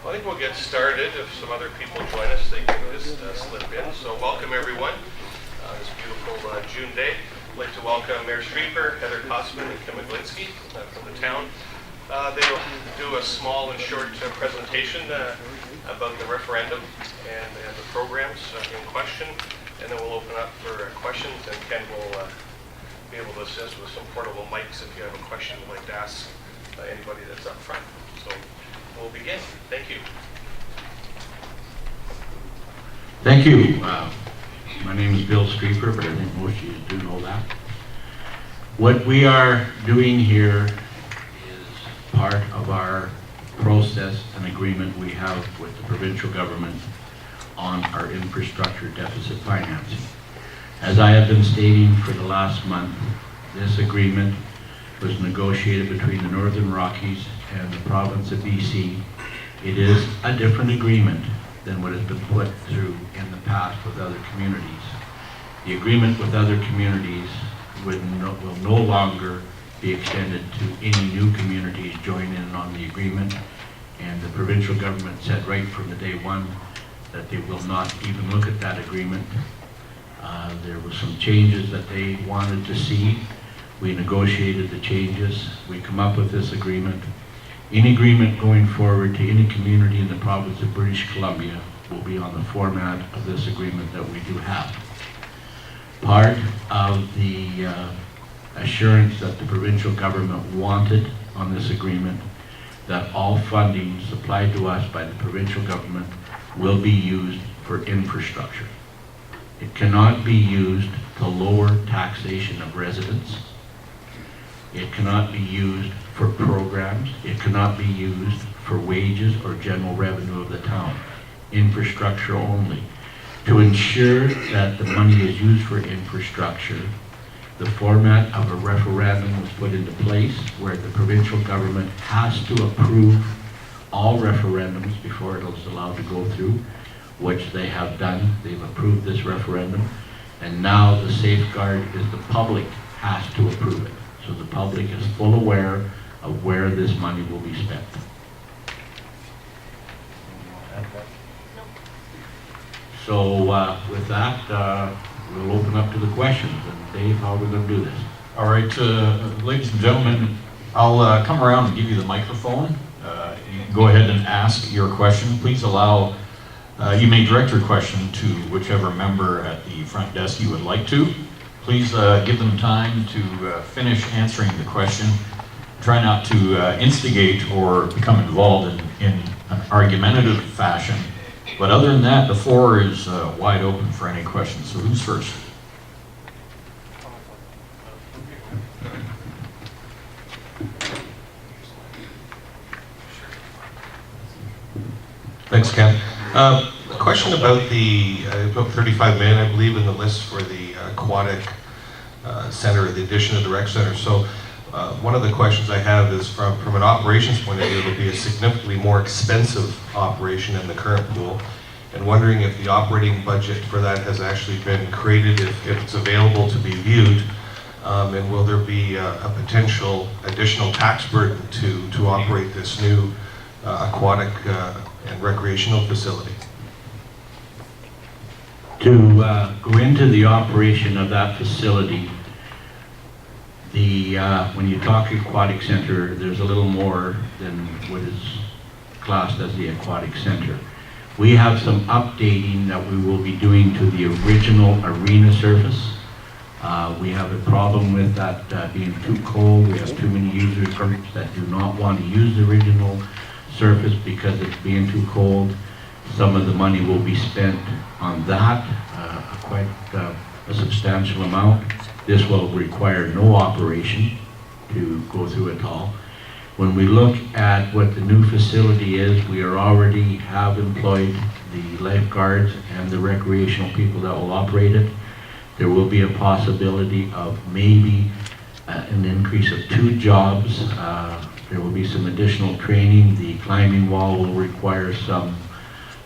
I think we'll get started. If some other people join us, they can just slip in. So welcome everyone. This beautiful June day. I'd like to welcome Mayor Streeper, Heather Kossman, and Kim Maglinski from the town. They'll do a small and short presentation about the referendum and the programs in question, and then we'll open up for questions, and Ken will be able to assist with some portable mics if you have a question you'd like to ask anybody that's up front. So we'll begin. Thank you. Thank you. My name is Bill Streeper, but I think most of you do know that. What we are doing here is part of our process and agreement we have with the provincial government on our infrastructure deficit financing. As I have been stating for the last month, this agreement was negotiated between the Northern Rockies and the province of BC. It is a different agreement than what has been put through in the past with other communities. The agreement with other communities will no longer be extended to any new communities joining in on the agreement, and the provincial government said right from the day one that they will not even look at that agreement. There were some changes that they wanted to see. We negotiated the changes. We come up with this agreement. Any agreement going forward to any community in the province of British Columbia will be on the format of this agreement that we do have. Part of the assurance that the provincial government wanted on this agreement, that all funding supplied to us by the provincial government will be used for infrastructure. It cannot be used to lower taxation of residents. It cannot be used for programs. It cannot be used for wages or general revenue of the town. Infrastructure only. To ensure that the money is used for infrastructure, the format of a referendum was put into place where the provincial government has to approve all referendums before it is allowed to go through, which they have done. They've approved this referendum, and now the safeguard is the public has to approve it. So the public is full aware of where this money will be spent. So with that, we'll open up to the questions. And Dave, how are we going to do this? All right, ladies and gentlemen, I'll come around and give you the microphone. You can go ahead and ask your question. Please allow, you may direct your question to whichever member at the front desk you would like to. Please give them time to finish answering the question. Try not to instigate or become involved in an argumentative fashion. But other than that, the floor is wide open for any questions. So who's first? Thanks, Ken. A question about the about 35 million, I believe, in the list for the aquatic center, the addition of the rec center. So one of the questions I have is from an operations point of view, it'll be a significantly more expensive operation than the current pool, and wondering if the operating budget for that has actually been created, if it's available to be viewed, and will there be a potential additional tax burden to operate this new aquatic and recreational facility? To go into the operation of that facility, when you talk aquatic center, there's a little more than what is classed as the aquatic center. We have some updating that we will be doing to the original arena surface. We have a problem with that being too cold. We have too many users that do not want to use the original surface because it's being too cold. Some of the money will be spent on that, quite a substantial amount. This will require no operation to go through it all. When we look at what the new facility is, we already have employed the lifeguards and the recreational people that will operate it. There will be a possibility of maybe an increase of 2 jobs. There will be some additional training. The climbing wall will require some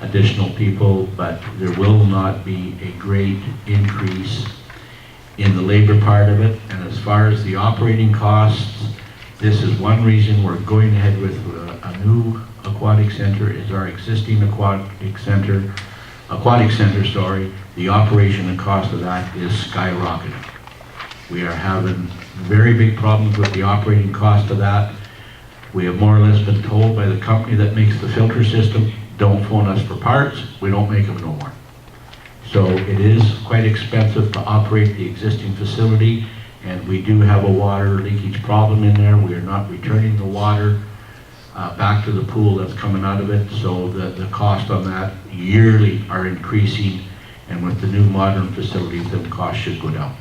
additional people, but there will not be a great increase in the labor part of it. And as far as the operating costs, this is one reason we're going ahead with a new aquatic aquatic center is our existing aquatic center, the operation and cost of that is skyrocketing. We are having very big problems with the operating cost of that. We have more or less been told by the company that makes the filter system, don't phone us for parts, we don't make them no more. So it is quite expensive to operate the existing facility, and we do have a water leakage problem in there. We are not returning the water back to the pool that's coming out of it, so the cost on that yearly are increasing, and with the new modern facilities, the cost should go down.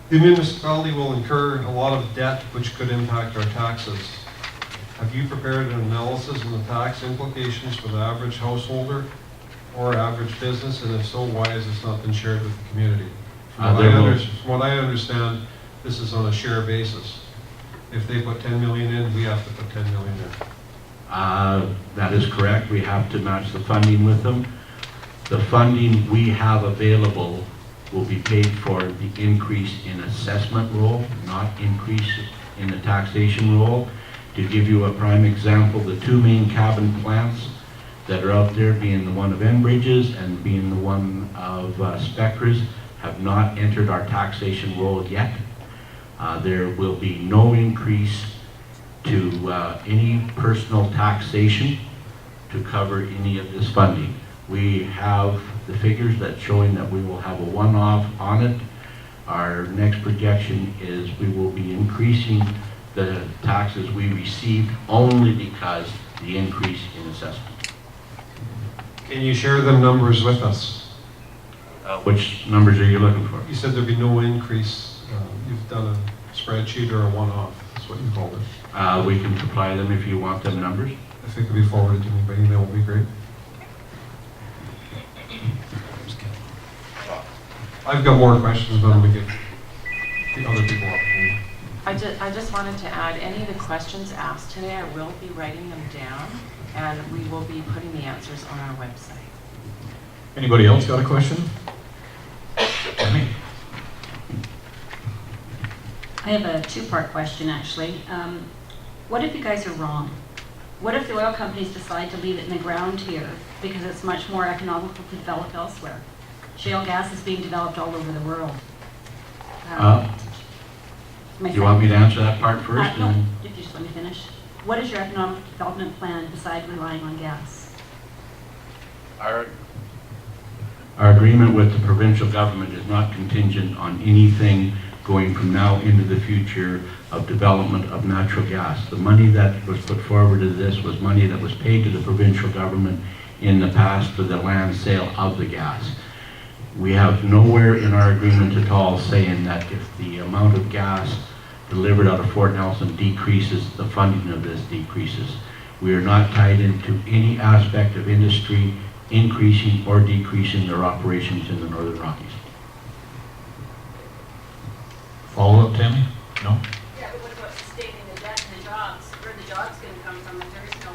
The municipality will incur a lot of debt which could impact our taxes. Have you prepared an analysis on the tax implications for the average householder or average business, and if so, why has this not been shared with the community? From what I understand, this is on a share basis. If they put 10 million in, we have to put 10 million in. That is correct. We have to match the funding with them. The funding we have available will be paid for the increase in assessment roll, not increase in the taxation roll. To give you a prime example, the two main cabin plants that are out there, being the one of Enbridge's and being the one of Spectra's, have not entered our taxation roll yet. There will be no increase to any personal taxation to cover any of this funding. We have the figures that showing that we will have a one-off on it. Our next projection is we will be increasing the taxes we received only because the increase in assessment. Can you share them numbers with us? Which numbers are you looking for? You said there'd be no increase. You've done a spreadsheet or a one-off. That's what you called it. We can supply them if you want them numbers. If it could be forwarded to me by email, would be great. I've got more questions, but I'm going to give the other people opportunity. I just wanted to add, any of the questions asked today, I will be writing them down, and we will be putting the answers on our website. Anybody else got a question? Tammy? I have a two-part question, actually. What if you guys are wrong? What if the oil companies decide to leave it in the ground here because it's much more economical to develop elsewhere? Shale gas is being developed all over the world. Do you want me to answer that part first? No, if you just let me finish. What is your economic development plan besides relying on gas? Our agreement with the provincial government is not contingent on anything going from now into the future of development of natural gas. The money that was put forward to this was money that was paid to the provincial government in the past for the land sale of the gas. We have nowhere in our agreement at all saying that if the amount of gas delivered out of Fort Nelson decreases, the funding of this decreases. We are not tied into any aspect of industry increasing or decreasing their operations in the Northern Rockies. Follow up, Tammy? No? Yeah, but what about sustaining the debt and the jobs? Where are the jobs going to come from if there is no,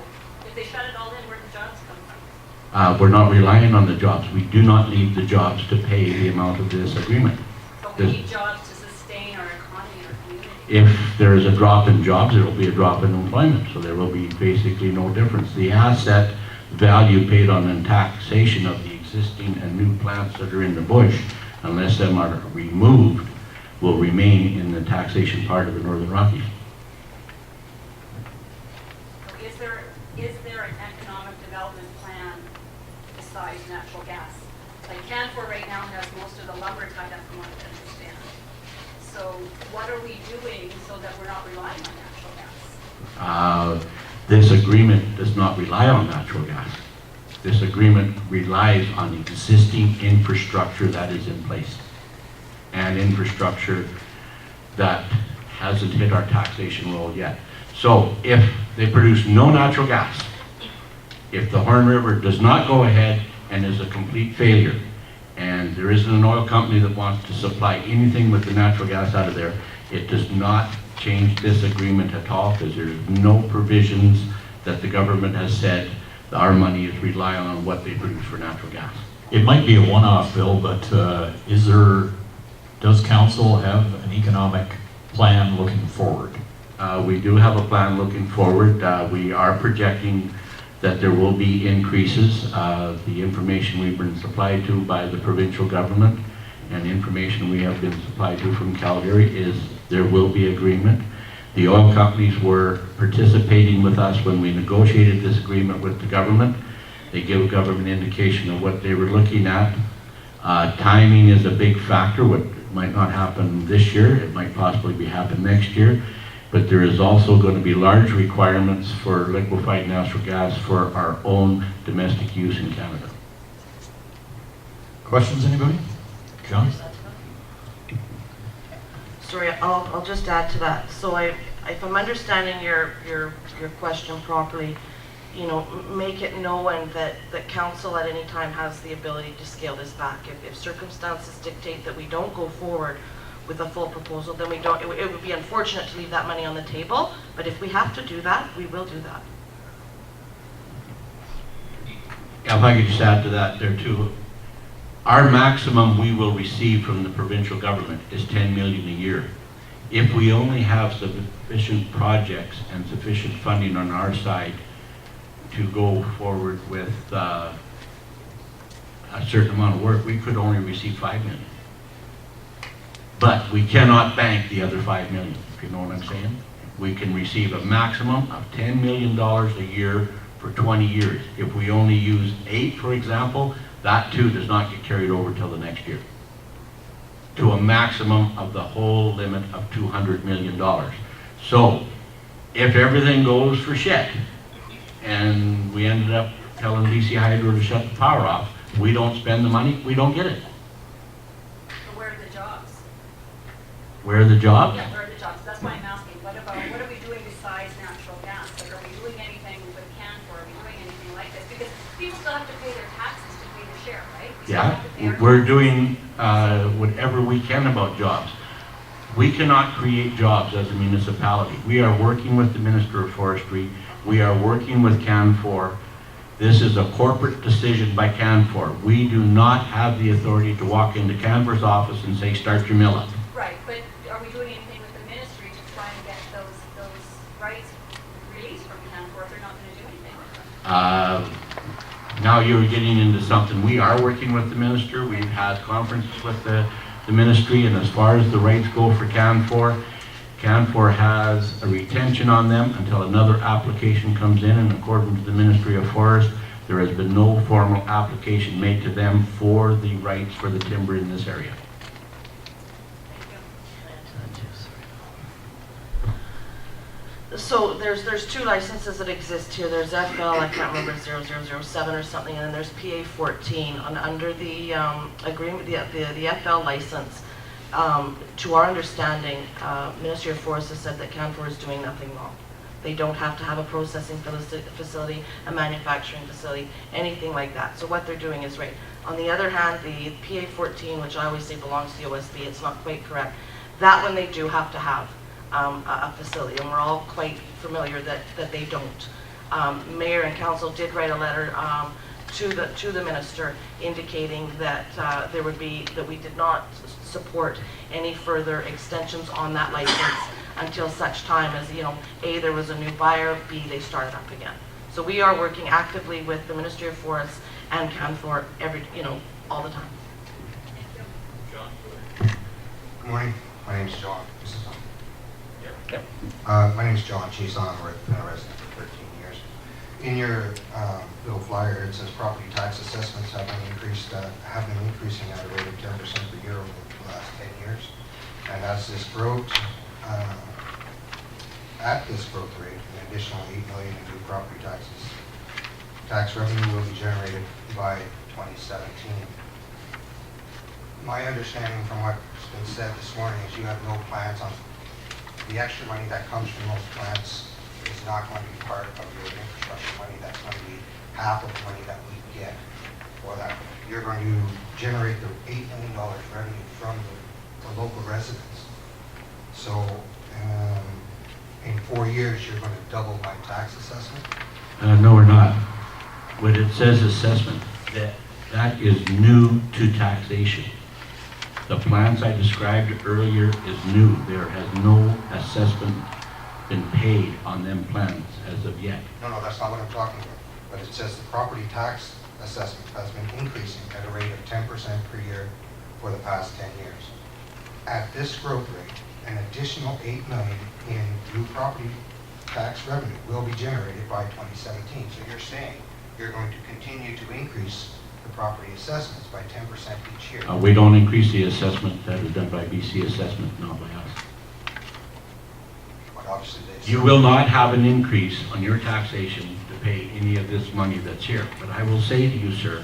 if they shut it all in, where do the jobs come from? We're not relying on the jobs. We do not need the jobs to pay the amount of this agreement. But we need jobs to sustain our economy and our community. If there is a drop in jobs, there will be a drop in employment, so there will be basically no difference. The asset value paid on the taxation of the existing and new plants that are in the bush, unless them are removed, will remain in the taxation part of the Northern Rockies. So is there an economic development plan besides natural gas? Like Canfor right now has most of the lumber tied up from what I understand. So what are we doing so that we're not relying on natural gas? This agreement does not rely on natural gas. This agreement relies on the existing infrastructure that is in place, and infrastructure that hasn't hit our taxation roll yet. So if they produce no natural gas, if the Horn River does not go ahead and is a complete failure, and there isn't an oil company that wants to supply anything with the natural gas out of there, it does not change this agreement at all, because there's no provisions that the government has said that our money is relying on what they produce for natural gas. It might be a one-off, Bill, but does council have an economic plan looking forward? We do have a plan looking forward. We are projecting that there will be increases. The information we've been supplied to by the provincial government and information we have been supplied to from Calgary is there will be agreement. The oil companies were participating with us when we negotiated this agreement with the government. They give government indication of what they were looking at. Timing is a big factor. What might not happen this year, it might possibly happen next year. But there is also going to be large requirements for liquefied natural gas for our own domestic use in Canada. Questions, anybody? John? Sorry, I'll just add to that. So if I'm understanding your question properly, you know, make it known that council at any time has the ability to scale this back. If circumstances dictate that we don't go forward with a full proposal, then we don't. It would be unfortunate to leave that money on the table, but if we have to do that, we will do that. Yeah, if I could just add to that there too. Our maximum we will receive from the provincial government is 10 million a year. If we only have sufficient projects and sufficient funding on our side to go forward with a certain amount of work, we could only receive 5 million. But we cannot bank the other 5 million, if you know what I'm saying. We can receive a maximum of $10 million a year for 20 years. If we only use 8, for example, that too does not get carried over till the next year, to a maximum of the whole limit of $200 million. So, if everything goes for shit, and we ended up telling BC Hydro to shut the power off, we don't spend the money, we don't get it. So where are the jobs? Where are the jobs? Yeah, where are the jobs? That's why I'm asking. What are we doing besides natural gas? Like, are we doing anything with CanFor? Are we doing anything like this? Because people still have to pay their taxes to pay their share, right? We still have to pay Yeah, our we're taxes. doing whatever we can about jobs. We cannot create jobs as a municipality. We are working with the Minister of Forestry. We are working with CanFor. This is a corporate decision by CanFor. We do not have the authority to walk into CanFor's office and say, start your mill up. Right, but are we doing anything with the ministry to try and get those rights released from CanFor if they're not going to do anything with them? Now you're getting into something. We are working with the minister. We've had conferences with the ministry, and as far as the rights go for CanFor, CanFor has a retention on them until another application comes in according to the Ministry of Forest, there has been no formal application made to them for the rights for the timber in this area. So there's 2 licenses that exist here. There's FL, I can't remember, 0007 or something, and then there's PA 14. Under the agreement, the FL license, to our understanding, Ministry of Forest has said that CanFor is doing nothing wrong. They don't have to have a processing facility, a manufacturing facility, anything like that. So what they're doing is right. On the other hand, the PA 14, which I always say belongs to the OSB, it's not quite correct. That one they do have to have a facility, and we're all quite familiar that they don't. Mayor and council did write a letter to the minister indicating that that we did not support any further extensions on that license until such time as, you know, A, there was a new buyer, B, they started up again. So we are working actively with the Ministry of Forests and CanFor all the time. Good morning. My name is John. My name is John Cheeson. I'm a resident for 13 years. In your little flyer, it says property tax assessments have been increasing at a rate of 10% per year over the last 10 years. And as this growth, at this growth rate, an additional $8 million in new property tax revenue will be generated by 2017. My understanding from what's been said this morning is you have no plans on the extra money that comes from those plants is not going to be part of your infrastructure money. That's going to be half of the money that we get for that. You're going to generate the $8 million revenue from the local residents. So in 4 years, you're going to double my tax assessment. No, we're not. When it says assessment, that is new to taxation. The plans I described earlier is new. There has no assessment been paid on them plans as of yet. No, that's not what I'm talking about. But it says the property tax assessment has been increasing at a rate of 10% per year for the past 10 years. At this growth rate, an additional $8 million in new property tax revenue will be generated by 2017. So you're saying you're going to continue to increase the property assessments by 10% each year. We don't increase the assessment. That is done by BC assessment, not by us. But obviously they You will not have an increase on your taxation to pay any of this money that's here. But I will say to you, sir,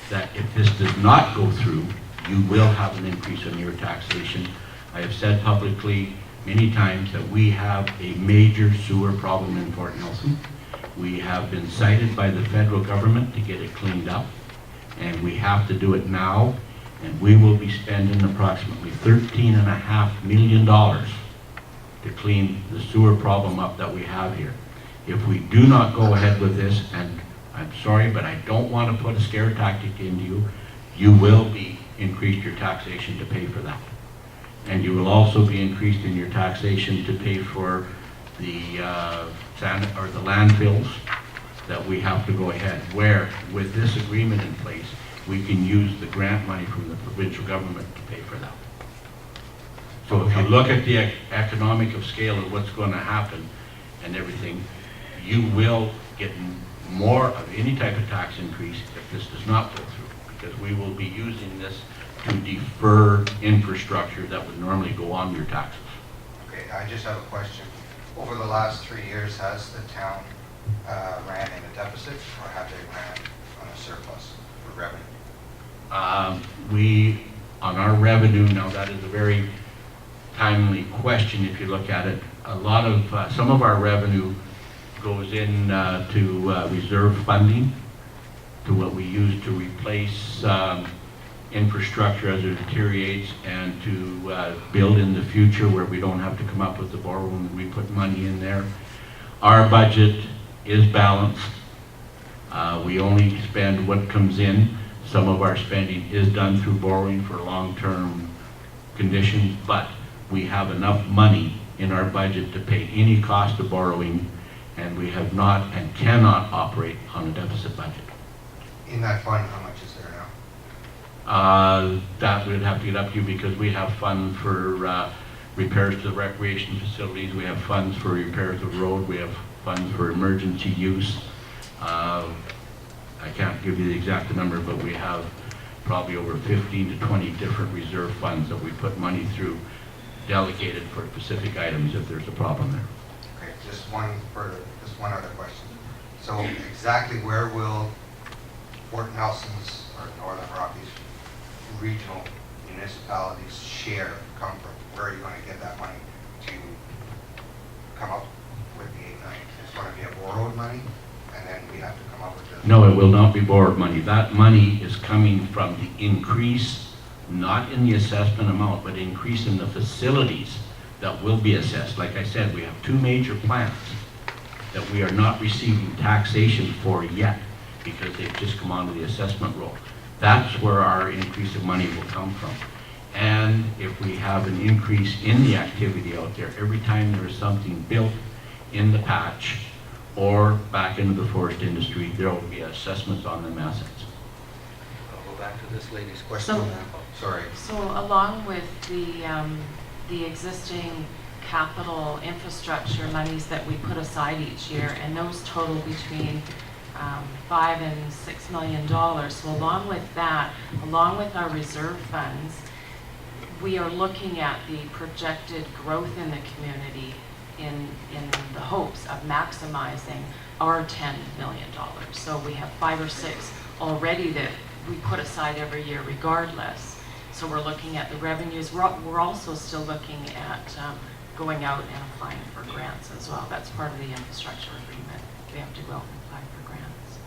that if this does not go through, you will have an increase on your taxation. I have said publicly many times that we have a major sewer problem in Fort Nelson. We have been cited by the federal government to get it cleaned up, and we have to do it now, and we will be spending approximately $13.5 million to clean the sewer problem up that we have here. If we do not go ahead with this, and I'm sorry, but I don't want to put a scare tactic into you, you will be increased your taxation to pay for that. And you will also be increased in your taxation to pay for the the landfills that we have to go ahead. Where, with this agreement in place, we can use the grant money from the provincial government to pay for that. So if you look at the economic of scale of what's going to happen and everything, you will get more of any type of tax increase if this does not go through, because we will be using this to defer infrastructure that would normally go on your taxes. Okay, I just have a question. Over the last 3 years, has the town ran in a deficit, or have they ran on a surplus for revenue? On our revenue, now that is a very timely question if you look at it. A lot of, some of our revenue goes in to reserve funding, to what we use to replace infrastructure as it deteriorates, and to build in the future where we don't have to come up with the borrowing. We put money in there. Our budget is balanced. We only spend what comes in. Some of our spending is done through borrowing for long-term conditions, but we have enough money in our budget to pay any cost of borrowing, and we have not and cannot operate on a deficit budget. In that fund, how much is there now? That we'd have to get up to you, because we have funds for repairs to the recreation facilities, we have funds for repairs of road, we have funds for emergency use. I can't give you the exact number, but we have probably over 15 to 20 different reserve funds that we put money through, delegated for specific items if there's a problem there. Okay, just one other question. So exactly where will Fort Nelson's or Northern Rockies regional municipalities share come from? Where are you going to get that money to come up with the $8 million? It's going to be a borrowed money, and then we have to come up with the... No, it will not be borrowed money. That money is coming from the increase, not in the assessment amount, but increase in the facilities that will be assessed. Like I said, we have two major plants that we are not receiving taxation for yet, because they've just come onto the assessment roll. That's where our increase of money will come from. And if we have an increase in the activity out there, every time there is something built in the patch or back into the forest industry, there will be assessments on them assets. I'll go back to this lady's question. So- Sorry. So along with the existing capital infrastructure monies that we put aside each year, and those total between $5 and $6 million. So along with that, along with our reserve funds, we are looking at the projected growth in the community in the hopes of maximizing our $10 million. So we have 5 or 6 already that we put aside every year regardless. So we're looking at the revenues. We're also still looking at going out and applying for grants as well. That's part of the infrastructure agreement. We have to go out and apply for grants.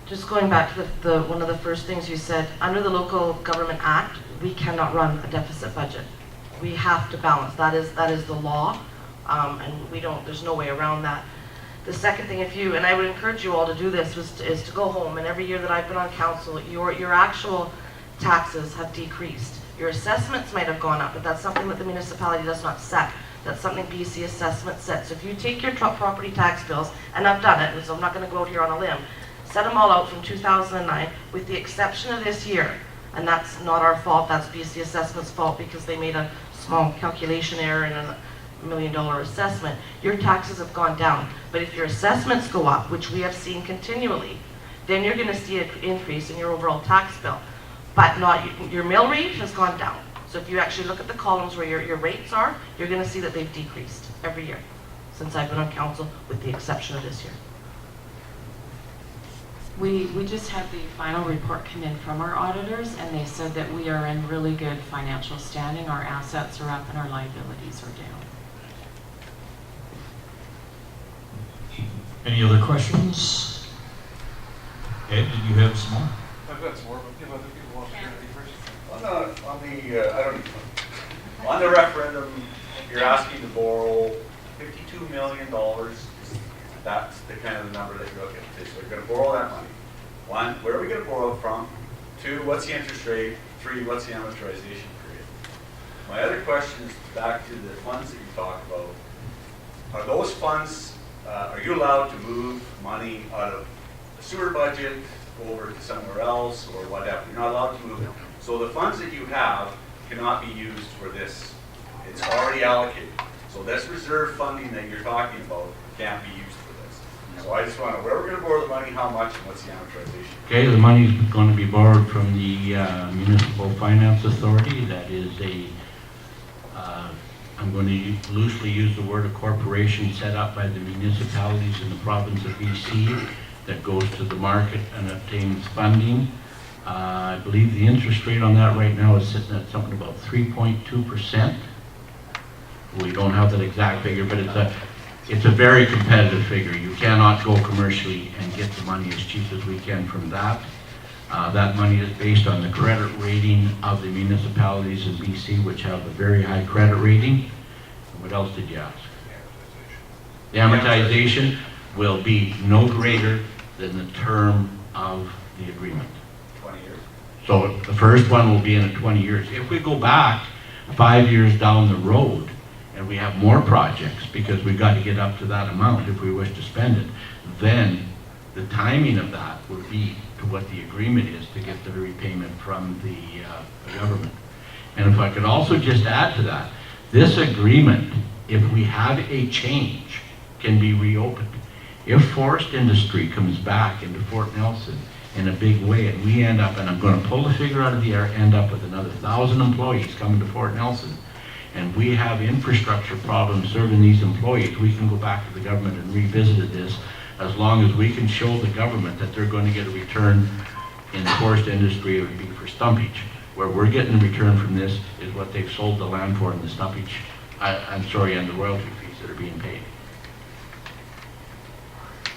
Just going back to the one of the first things you said, under the Local Government Act, we cannot run a deficit budget. We have to balance. That is the law, and we don't. There's no way around that. The second thing, and I would encourage you all to do this, is to go home, and every year that I've been on council, your actual taxes have decreased. Your assessments might have gone up, but that's something that the municipality does not set. That's something BC assessment sets. So if you take your property tax bills, and I've done it, so I'm not going to go out here on a limb, set them all out from 2009, with the exception of this year, and that's not our fault, that's BC assessment's fault because they made a small calculation error in a $1 million assessment, your taxes have gone down. But if your assessments go up, which we have seen continually, then you're going to see an increase in your overall tax bill. But not, your mill rate has gone down. So if you actually look at the columns where your rates are, you're going to see that they've decreased every year since I've been on council, with the exception of this year. We just had the final report come in from our auditors, and they said that we are in really good financial standing. Our assets are up and our liabilities are down. Any other questions? Ed, did you have some more? I've got some more, but if other people want to hear it first. On the referendum, you're asking to borrow $52 million. That's the kind of the number that you're looking at. So you're going to borrow that money. One, where are we going to borrow it from? Two, what's the interest rate? Three, what's the amortization period? My other question is back to the funds that you talk about. Are those funds, are you allowed to move money out of the sewer budget over to somewhere else or whatever? You're not allowed to move it. So the funds that you have cannot be used for this. It's already allocated. So this reserve funding that you're talking about can't be used for this. So I just want to know where we're going to borrow the money, how much, and what's the amortization. Okay, the money's going to be borrowed from the Municipal Finance Authority. That is I'm going to loosely use the word, a corporation set up by the municipalities in the province of BC that goes to the market and obtains funding. I believe the interest rate on that right now is sitting at something about 3.2%. We don't have that exact figure, but it's a very competitive figure. You cannot go commercially and get the money as cheap as we can from that. That money is based on the credit rating of the municipalities in BC, which have a very high credit rating. What else did you ask? The amortization will be no greater than the term of the agreement. 20 years. So the first one will be in 20 years. If we go back 5 years down the road and we have more projects, because we've got to get up to that amount if we wish to spend it, then the timing of that would be to what the agreement is to get the repayment from the government. And if I could also just add to that, this agreement, if we have a change, can be reopened. If forest industry comes back into Fort Nelson in a big way and we end up, and I'm going to pull the figure out of the air, end up with another 1,000 employees coming to Fort Nelson, and we have infrastructure problems serving these employees, we can go back to the government and revisit this, as long as we can show the government that they're going to get a return in the forest industry. It would be for stumpage. Where we're getting a return from this is what they've sold the land for in the stumpage, and the royalty fees that are being paid.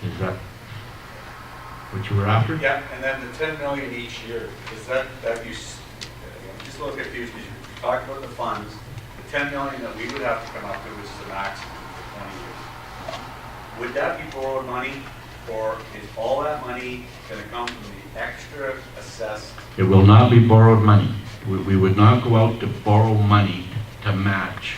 Is that what you were after? Yeah, and then the 10 million each year, is that you, I'm just a little confused because you talked about the funds, the 10 million that we would have to come up with, which is the maximum for 20 years. Would that be borrowed money, or is all that money going to come from the extra assessed? It will not be borrowed money. We would not go out to borrow money to match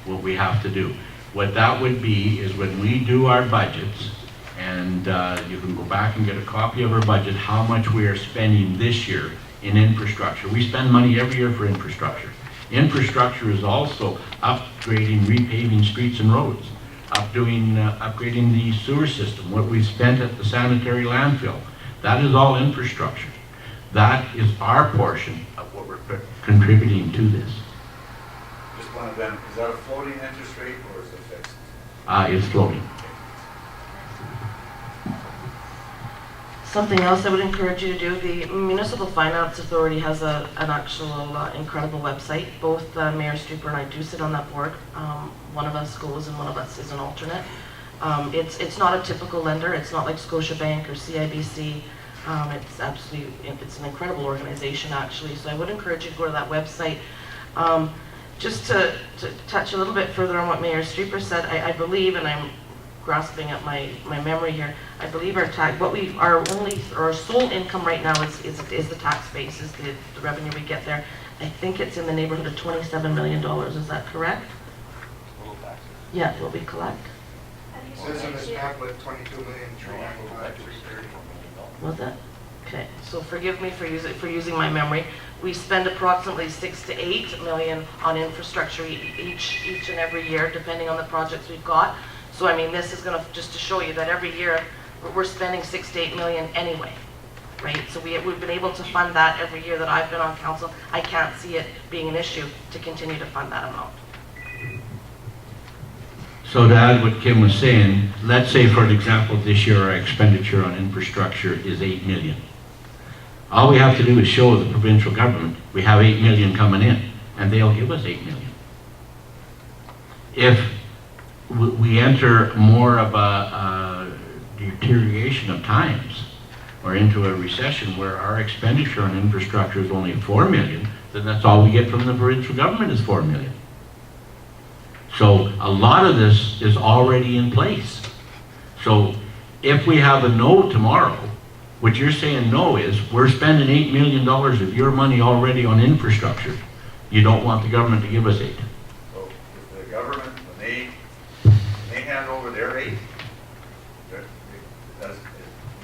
what we have to do. What that would be is when we do our budgets, and you can go back and get a copy of our budget, how much we are spending this year in infrastructure. We spend money every year for infrastructure. Infrastructure is also upgrading, repaving streets and roads, upgrading the sewer system, what we've spent at the sanitary landfill. That is all infrastructure. That is our portion of what we're contributing to this. Just one of them, is that a floating interest rate or is it fixed? It's floating. Something else I would encourage you to do, the Municipal Finance Authority has an actual incredible website. Both Mayor Streeper and I do sit on that board. One of us goes and one of us is an alternate. It's not a typical lender. It's not like Scotiabank or CIBC. It's an incredible organization actually. So I would encourage you to go to that website. Just to touch a little bit further on what Mayor Streeper said, I believe, and I'm grasping at my memory here. I believe our tax, our sole income right now is the tax base, is the revenue we get there. I think it's in the neighborhood of $27 million, is that correct? Yeah, will we collect? Says in this pamphlet, 22,395,330. Was it? Okay, so forgive me for using my memory. We spend approximately 6 to 8 million on infrastructure each and every year, depending on the projects we've got. So I mean, this is gonna, just to show you that every year, we're spending 6 to 8 million anyway, right? So we've been able to fund that every year that I've been on council. I can't see it being an issue to continue to fund that amount. So to add what Kim was saying, let's say for example, this year our expenditure on infrastructure is 8 million. All we have to do is show the provincial government we have 8 million coming in, and they'll give us 8 million. If we enter more of a deterioration of times, or into a recession where our expenditure on infrastructure is only 4 million, then that's all we get from the provincial government is 4 million. So a lot of this is already in place. So if we have a no tomorrow, what you're saying no is, we're spending $8 million of your money already on infrastructure. You don't want the government to give us 8. So if the government, when they hand over their 8, there's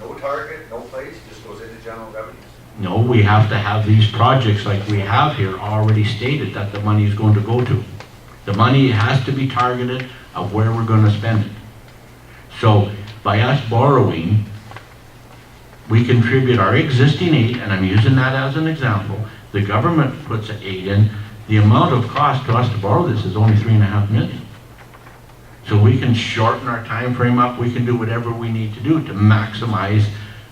no target, no place, just goes into general revenues. No, we have to have these projects like we have here already stated that the money is going to go to. The money has to be targeted of where we're going to spend it. So by us borrowing, we contribute our existing 8, and I'm using that as an example. The government puts 8 in. The amount of cost to us to borrow this is only $3.5 million. So we can shorten our time frame up. We can do whatever we need to do to maximize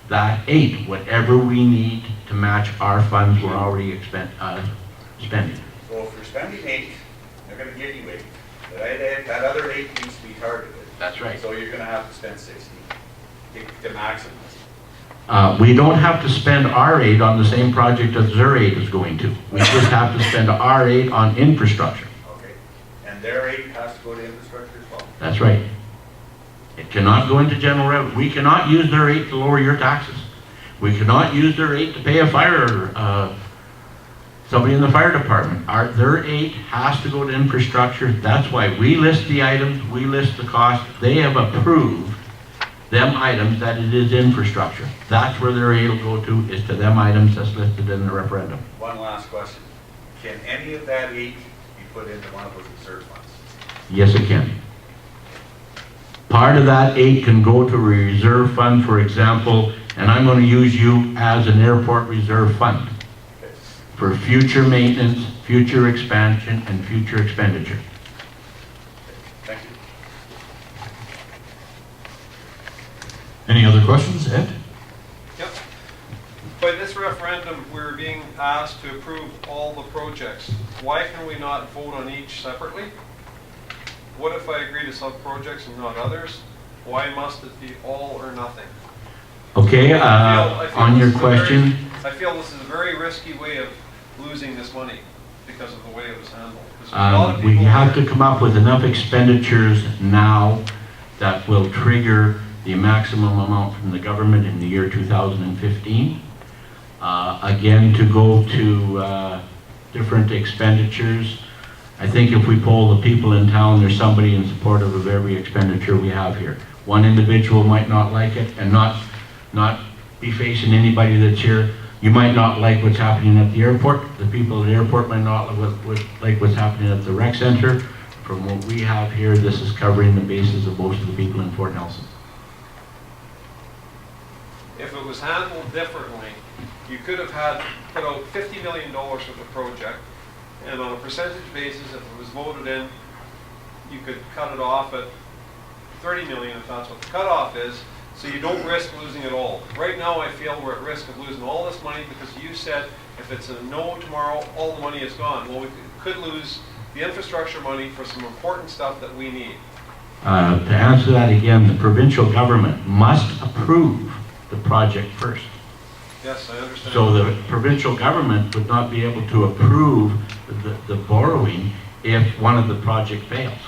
that 8, whatever we need to match our funds we're already spending. So if you're spending 8, they're going to give you 8. That other 8 needs to be targeted. That's right. So you're going to have to spend 60 to maximize. We don't have to spend our 8 on the same project as their 8 is going to. We just have to spend our 8 on infrastructure. Okay. And their 8 has to go to infrastructure as well? That's right. It cannot go into general revenue. We cannot use their 8 to lower your taxes. We cannot use their 8 to pay a somebody in the fire department. Their 8 has to go to infrastructure. That's why we list the items, we list the cost. They have approved them items that it is infrastructure. That's where their 8 will go to, is to them items that's listed in the referendum. One last question. Can any of that 8 be put into one of those reserve funds? Yes, it can. Part of that 8 can go to a reserve fund, for example, and I'm going to use you as an airport reserve fund for future maintenance, future expansion, and future expenditure. Thank you. Any other questions, Ed? Yep. By this referendum, we're being asked to approve all the projects. Why can we not vote on each separately? What if I agree to some projects and not others? Why must it be all or nothing? Okay, I feel on this your is a question, I feel this is a very risky way of losing this money because of the way it was handled. 'Cause there's a lot of we people have there- to come up with enough expenditures now that will trigger the maximum amount from the government in the year 2015. Again, to go to different expenditures, I think if we poll the people in town, there's somebody in support of every expenditure we have here. One individual might not like it and not be facing anybody that's here. You might not like what's happening at the airport. The people at the airport might not like what's happening at the rec center. From what we have here, this is covering the bases of most of the people in Fort Nelson. If it was handled differently, you could have put out $50 million for the project, and on a percentage basis, if it was voted in, you could cut it off at 30 million if that's what the cutoff is, so you don't risk losing it all. Right now, I feel we're at risk of losing all this money because you said if it's a no tomorrow, all the money is gone. Well, we could lose the infrastructure money for some important stuff that we need. To answer that again, the provincial government must approve the project first. Yes, I understand. So the provincial government would not be able to approve the borrowing if one of the project fails.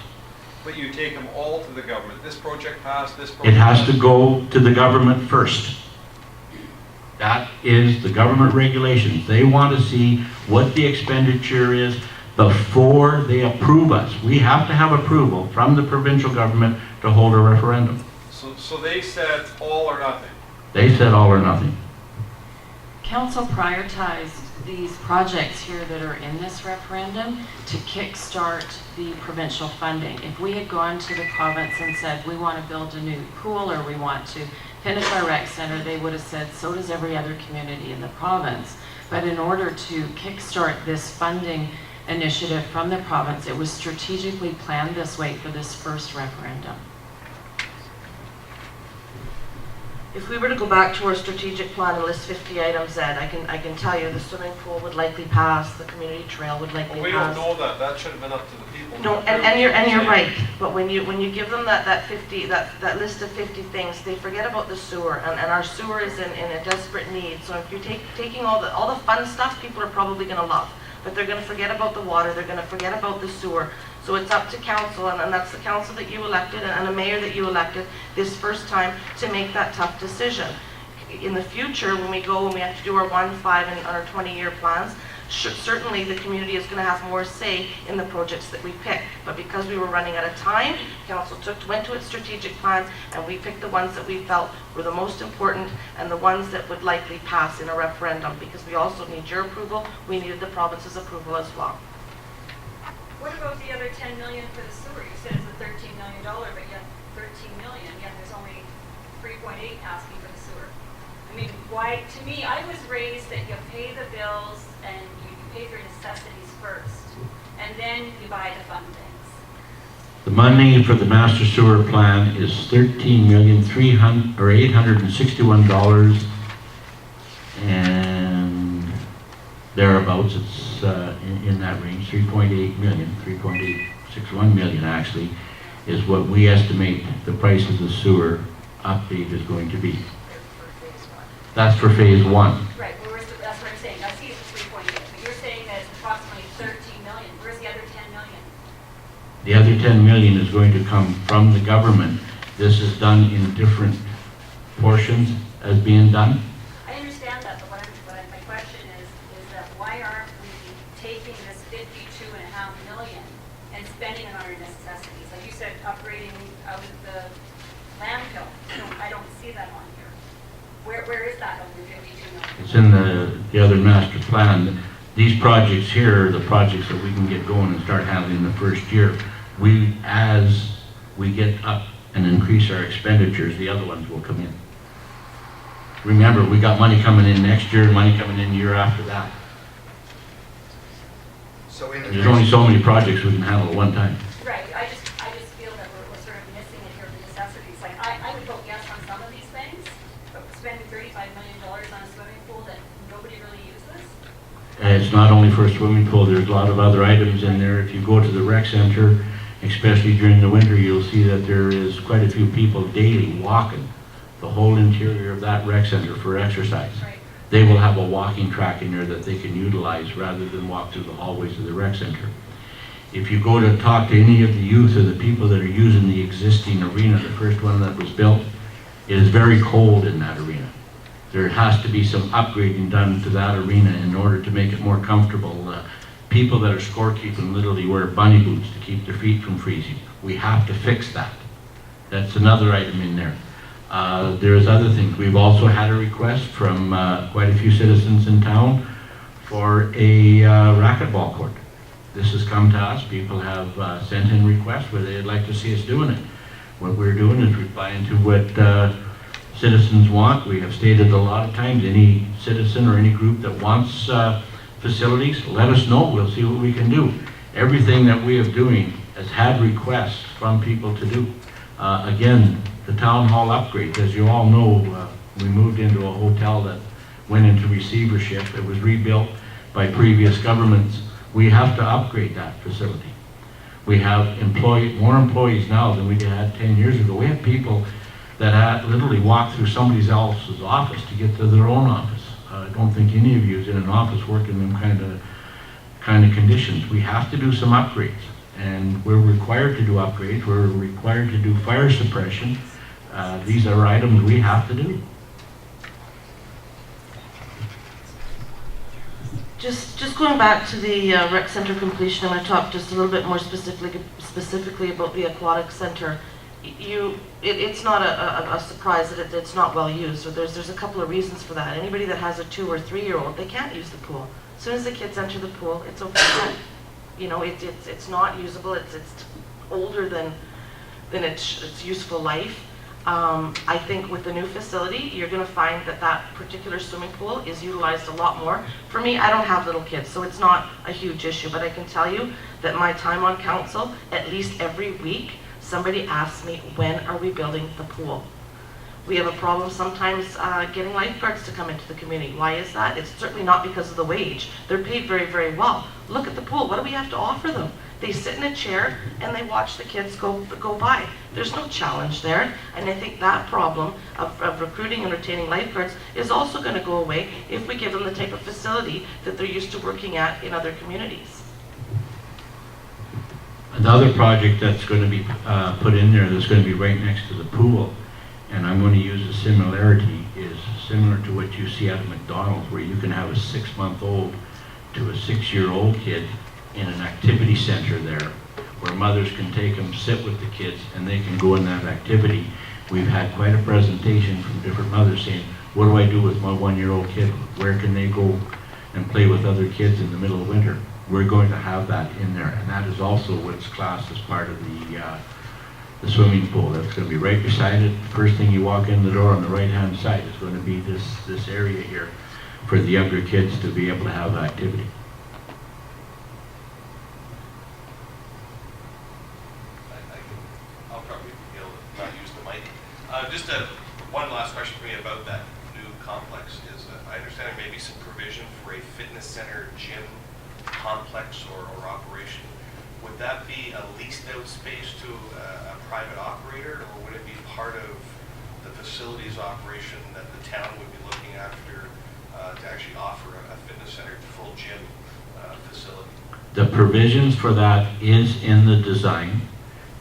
But you take them all to the government. This project passed, this It project has to passed. go to the government first. That is the government regulations. They want to see what the expenditure is before they approve us. We have to have approval from the provincial government to hold a referendum. So they said all or nothing. They said all or nothing. Council prioritized these projects here that are in this referendum to kickstart the provincial funding. If we had gone to the province and said, we want to build a new pool or we want to finish our rec center, they would have said, so does every other community in the province. But in order to kickstart this funding initiative from the province, it was strategically planned this way for this first referendum. If we were to go back to our strategic plan and list 50 items, Ed, I can tell you the swimming pool would likely pass, the community trail would likely Well, we pass. don't know that. That should have been up to the people. No, and you're right. But when you give them that list of 50 things, they forget about the sewer, and our sewer is in a desperate need. So if you're taking all the fun stuff, people are probably going to love, but they're going to forget about the water. They're going to forget about the sewer. So it's up to council, and that's the council that you elected and a mayor that you elected this first time to make that tough decision. In the future, when we have to do our 1, 5, and our 20-year plans, certainly the community is going to have more say in the projects that we pick. But because we were running out of time, council went to its strategic plans, and we picked the ones that we felt were the most important and the ones that would likely pass in a referendum, because we also need your approval. We needed the province's approval as well. What about the other 10 million for the sewer? You said it's a $13 million, but yet 13 million, yet there's only 3.8 asking for the sewer. I mean, why, to me, I was raised that you pay the bills and you pay for necessities first, and then you buy the fun things. The money for the master sewer plan is $13,861 and thereabouts. It's in that range, 3.8 million, 3.861 million actually, is what we estimate the price of the sewer update is going to be. That's for phase 1. Right, well, that's what I'm saying. I see it's 3.8, but you're saying that it's approximately 13 million. Where's the other 10 million? The other 10 million is going to come from the government. This is done in different portions as being done. I understand that, but my question is that why aren't we taking this 52.5 million and spending it on our necessities? Like you said, upgrading out of the landfill. I don't see that on here. Where is that over 52 million? It's in the other master plan. These projects here are the projects that we can get going and start handling the first year. As we get up and increase our expenditures, the other ones will come in. Remember, we got money coming in next year and money coming in the year after that. So in the There's only so many projects we can handle at one time. Right, I just feel that we're sort of missing it here, the necessities. Like, I would vote yes on some of these things, but spending $35 million on a swimming pool that nobody really uses? And it's not only for a swimming pool, there's a lot of other items in there. If you go to the rec center, especially during the winter, you'll see that there is quite a few people daily walking the whole interior of that rec center for exercise. Right. They will have a walking track in there that they can utilize rather than walk through the hallways of the rec center. If you go to talk to any of the youth or the people that are using the existing arena, the first one that was built, it is very cold in that arena. There has to be some upgrading done to that arena in order to make it more comfortable. People that are scorekeeping literally wear bunny boots to keep their feet from freezing. We have to fix that. That's another item in there. There's other things. We've also had a request from quite a few citizens in town for a racquetball court. This has come to us. People have sent in requests where they'd like to see us doing it. What we're doing is replying to what citizens want. We have stated a lot of times, any citizen or any group that wants facilities, let us know. We'll see what we can do. Everything that we are doing has had requests from people to do. Again, the town hall upgrades, as you all know, we moved into a hotel that went into receivership. It was rebuilt by previous governments. We have to upgrade that facility. We have more employees now than we had 10 years ago. We have people that literally walk through somebody else's office to get to their own office. I don't think any of you is in an office working in kind of conditions. We have to do some upgrades. and we're required to do upgrades, we're required to do fire suppression. These are items we have to do. Just going back to the rec center completion, I'm going to talk just a little bit more specifically about the aquatic center. It's not a surprise that it's not well used. So there's a couple of reasons for that. Anybody that has a 2 or 3 year old, they can't use the pool. As soon as the kids enter the pool, it's okay. You know, it's not usable. It's older than its useful life. I think with the new facility, you're going to find that particular swimming pool is utilized a lot more. For me, I don't have little kids, so it's not a huge issue, but I can tell you that my time on council, at least every week, somebody asks me, when are we building the pool? We have a problem sometimes getting lifeguards to come into the community. Why is that? It's certainly not because of the wage. They're paid very, very well. Look at the pool. What do we have to offer them? They sit in a chair and they watch the kids go by. There's no challenge there. And I think that problem of recruiting and retaining lifeguards is also going to go away if we give them the type of facility that they're used to working at in other communities. Another project that's going to be put in there that's going to be right next to the pool, and I'm going to use a similarity, is similar to what you see at McDonald's, where you can have a 6-month-old to a 6-year-old kid in an activity center there, where mothers can take them, sit with the kids, and they can go in that activity. We've had quite a presentation from different mothers saying, what do I do with my 1-year-old kid? Where can they go and play with other kids in the middle of winter? We're going to have that in there, and that is also what's classed as part of the swimming pool. That's going to be right beside it. The first thing you walk in the door on the right-hand side is going to be this area here for the younger kids to be able to have activity. I'll probably be able to not use the mic. Just one last question for me about that new complex is I understand there may be some provision for a fitness center, gym complex or operation. Would that be a leased out space to a private operator, or would it be part of the facilities operation that the town would be looking after to actually offer a fitness center, full gym facility? The provisions for that is in the design.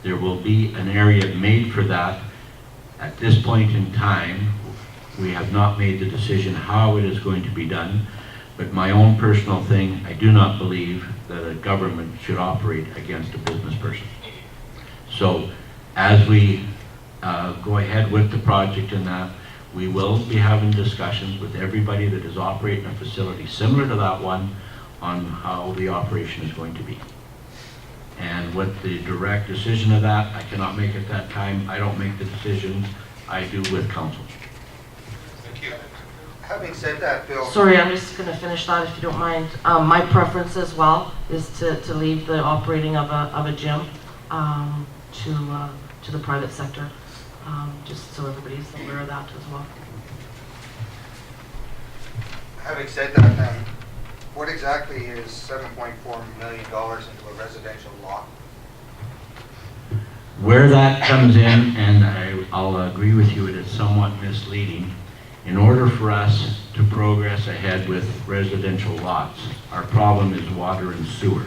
There will be an area made for that. At this point in time, we have not made the decision how it is going to be done, but my own personal thing, I do not believe that a government should operate against a business person. So as we go ahead with the project and that, we will be having discussions with everybody that is operating a facility similar to that one on how the operation is going to be. And with the direct decision of that, I cannot make at that time. I don't make the decisions. I do with council. Thank you. Having said that, Bill. Sorry, I'm just going to finish that if you don't mind. My preference as well is to leave the operating of a gym to the private sector, just so everybody's aware of that as well. Having said that, then, what exactly is $7.4 million into a residential lot? Where that comes in, and I'll agree with you, it is somewhat misleading. In order for us to progress ahead with residential lots, our problem is water and sewer.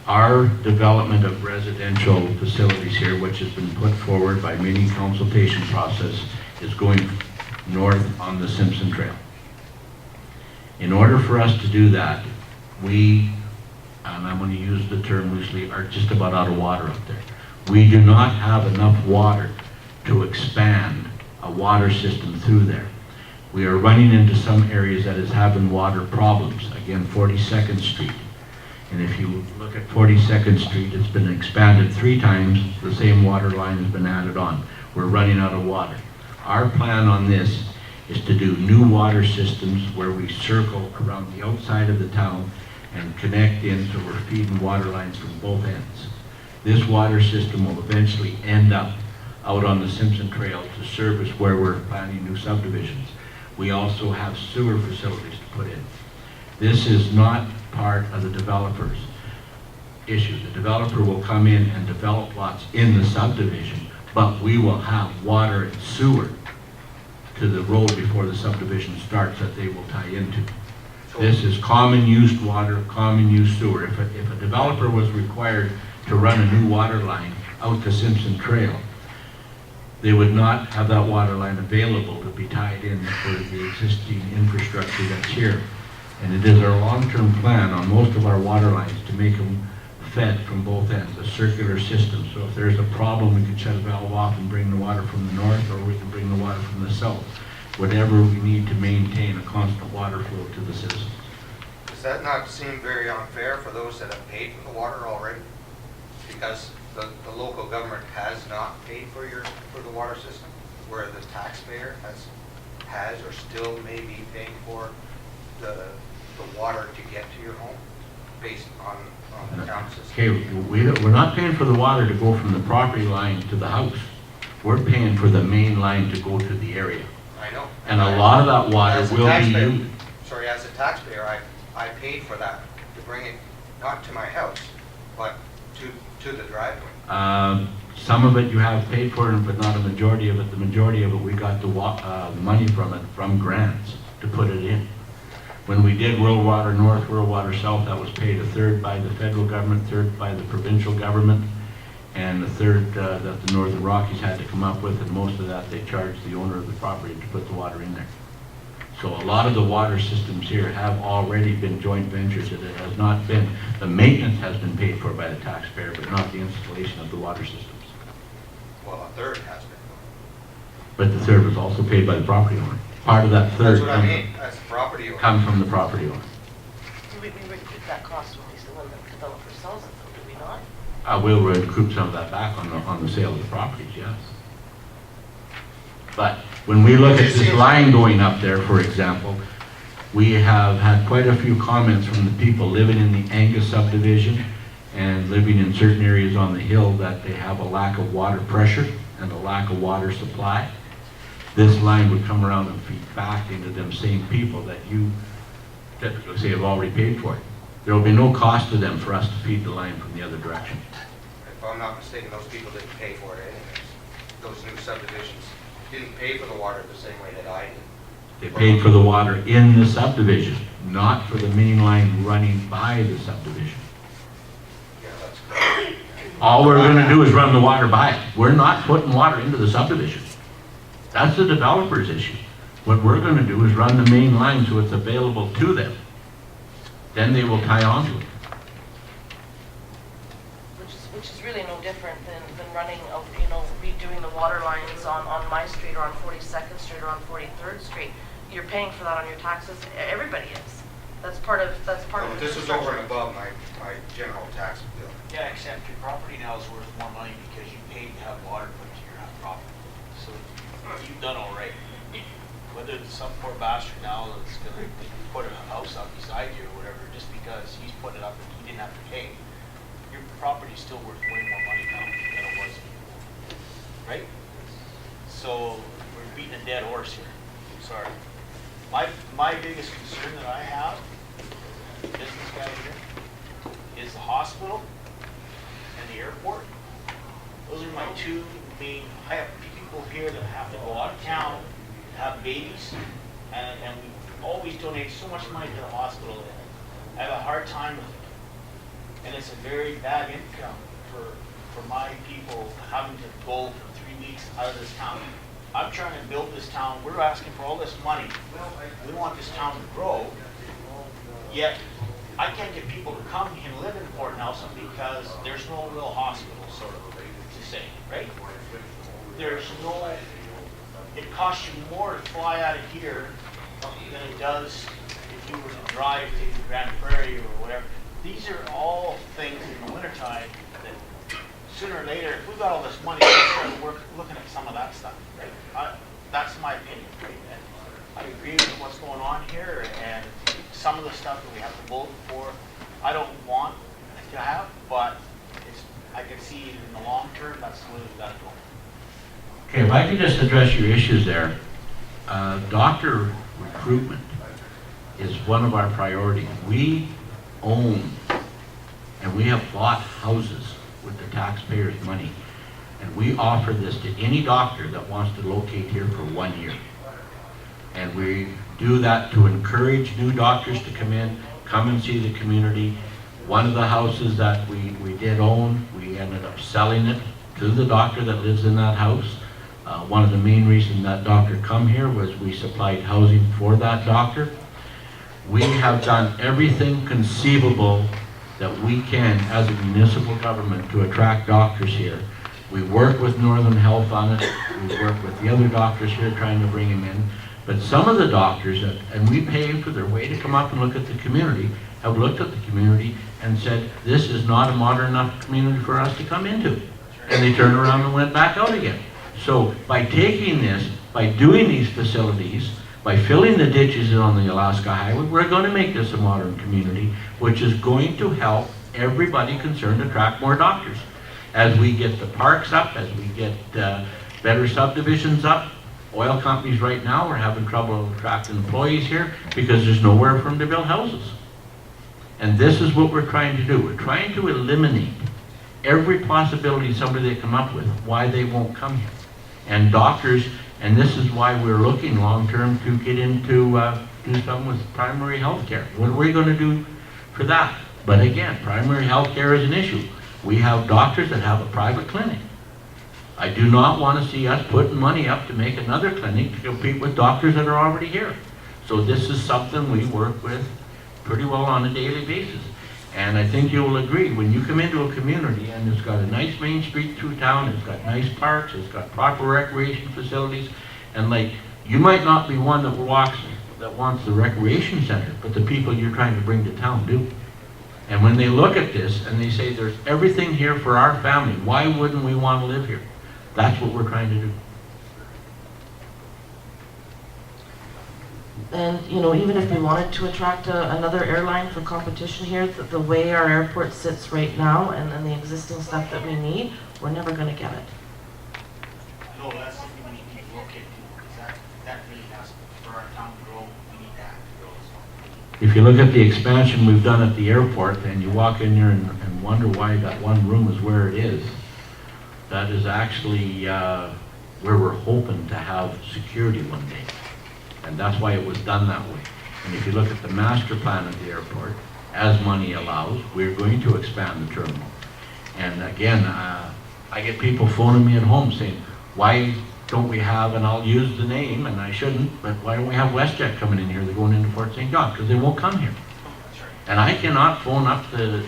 Our development of residential facilities here, which has been put forward by many consultation process, is going north on the Simpson Trail. In order for us to do that, we, and I'm going to use the term loosely, are just about out of water up there. We do not have enough water to expand a water system through there. We are running into some areas that is having water problems. Again, 42nd Street. And if you look at 42nd Street, it's been expanded 3 times. The same water line has been added on. We're running out of water. Our plan on this is to do new water systems where we circle around the outside of the town and connect in so we're feeding water lines from both ends. This water system will eventually end up out on the Simpson Trail to service where we're planning new subdivisions. We also have sewer facilities to put in. This is not part of the developer's issue. The developer will come in and develop lots in the subdivision, but we will have water and sewer to the road before the subdivision starts that they will tie into. So This is common use water, common use sewer. If a developer was required to run a new water line out to Simpson Trail, they would not have that water line available to be tied in for the existing infrastructure that's here. And it is our long-term plan on most of our water lines to make them fed from both ends, a circular system. So if there's a problem, we can shut a valve off and bring the water from the north, or we can bring the water from the south. Whatever we need to maintain a constant water flow to the citizens. Does that not seem very unfair for those that have paid for the water already? Because the local government has not paid for the water system, where the taxpayer has or still may be paying for the water to get to your home based on the town system. Okay, we're not paying for the water to go from the property line to the house. We're paying for the main line to go to the area. I know. And a lot of that water As a will be taxpayer- used. Sorry, as a taxpayer, I paid for that, to bring it not to my house, but to the driveway. Some of it you have paid for, but not a majority of it. The majority of it, we got the money from it, from grants, to put it in. When we did rural water north, rural water south, that was paid a third by the federal government, third by the provincial government, and the third that the northern Rockies had to come up with, and most of that they charged the owner of the property to put the water in there. So a lot of the water systems here have already been joint ventures. It has not been, the maintenance has been paid for by the taxpayer, but not the installation of the water systems. Well, a third has been. But the third was also paid by the property owner. Part of that third That's what I mean, as a property owner. comes from the property owner. We recoup that cost when the developer sells it, though, do we not? We'll recoup some of that back on the sale of the properties, yes. But when we look at this line going up there, for example, we have had quite a few comments from the people living in the Angus subdivision and living in certain areas on the hill that they have a lack of water pressure and a lack of water supply. This line would come around and feed back into them same people that you typically say have already paid for it. There will be no cost to them for us to feed the line from the other direction. If I'm not mistaken, those people didn't pay for it anyways. Those new subdivisions didn't pay for the water the same way that I did. They paid for the water in the subdivision, not for the main line running by the subdivision. Yeah, that's correct. All we're gonna do is run the water by it. We're not putting water into the subdivision. That's the developer's issue. What we're gonna do is run the main line so it's available to them. Then they will tie onto it. Which is really no different than running, redoing the water lines on my street or on 42nd Street or on 43rd Street. You're paying for that on your taxes. Everybody is. That's part of This is over and above my general tax bill. Yeah, except your property now is worth more money because you paid to have water put to your property. So you've done all right. Whether it's some poor bastard now that's gonna put a house up beside you or whatever, just because he's put it up and he didn't have to pay, your property's still worth way more money now than it was before. Right? So we're beating a dead horse here. Sorry. My biggest concern that I have, business guy here, is the hospital and the airport. Those are my two main, I have people here that have to go out of town, have babies, and we always donate so much money to the hospital. I have a hard time with it. And it's a very bad income for my people having to go for 3 weeks out of this town. I'm trying to build this town. We're asking for all this money. We want this town to grow. Yet, I can't get people to come and live in Port Nelson because there's no real hospital, sort of, to say, right? There's no, it costs you more to fly out of here than it does if you were to drive to Grand Prairie or whatever. These are all things in the wintertime that sooner or later, if we've got all this money, we'll start looking at some of that stuff, right? That's my opinion, right? And I agree with what's going on here, and some of the stuff that we have to vote for, I don't want to have, but I can see in the long term, that's the way we've got to go. Okay, if I could just address your issues there. Doctor recruitment is one of our priorities. We own and we have bought houses with the taxpayers' money, and we offer this to any doctor that wants to locate here for 1 year. And we do that to encourage new doctors to come in, come and see the community. One of the houses that we did own, we ended up selling it to the doctor that lives in that house. One of the main reasons that doctor come here was we supplied housing for that doctor. We have done everything conceivable that we can as a municipal government to attract doctors here. We work with Northern Health on it. We work with the other doctors here trying to bring them in. But some of the doctors, and we pay for their way to come up and look at the community, have looked at the community and said, this is not a modern enough community for us to come into. And they turned around and went back out again. So by taking this, by doing these facilities, by filling the ditches on the Alaska Highway, we're going to make this a modern community, which is going to help everybody concerned attract more doctors. As we get the parks up, as we get better subdivisions up, oil companies right now are having trouble attracting employees here because there's nowhere for them to build houses. And this is what we're trying to do. We're trying to eliminate every possibility somebody they come up with, why they won't come here. And doctors, and this is why we're looking long-term to get into do something with primary health care. What are we going to do for that? But again, primary health care is an issue. We have doctors that have a private clinic. I do not want to see us putting money up to make another clinic to compete with doctors that are already here. So this is something we work with pretty well on a daily basis. And I think you will agree, when you come into a community and it's got a nice main street through town, it's got nice parks, it's got proper recreation facilities, and like, you might not be one that wants the recreation center, but the people you're trying to bring to town do. And when they look at this and they say, there's everything here for our family, why wouldn't we want to live here? That's what we're trying to do. And, you know, even if we wanted to attract another airline for competition here, the way our airport sits right now and the existing stuff that we need, we're never going to get it. No, that's something we need to look into, because that really has, for our town to grow, we need that to grow. So. If you look at the expansion we've done at the airport and you walk in there and wonder why that one room is where it is, that is actually where we're hoping to have security one day. And that's why it was done that way. And if you look at the master plan of the airport, as money allows, we're going to expand the terminal. And again, I get people phoning me at home saying, why don't we have, and I'll use the name, and I shouldn't, but why don't we have WestJet coming in here? They're going into Fort St. John, because they won't come here. And I cannot phone up the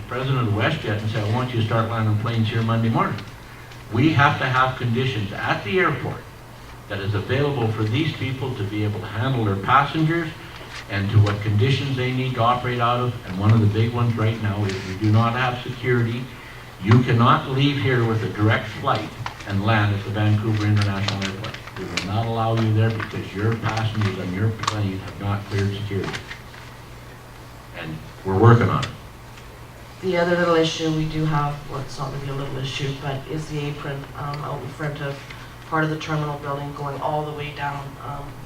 president of WestJet and say, I want you to start landing planes here Monday morning. We have to have conditions at the airport that is available for these people to be able to handle their passengers and to what conditions they need to operate out of. And one of the big ones right now is we do not have security. You cannot leave here with a direct flight and land at the Vancouver International Airport. We will not allow you there because your passengers on your plane have not cleared security. And we're working on it. The other little issue we do have, well, it's not really a little issue, but is the apron out in front of part of the terminal building going all the way down.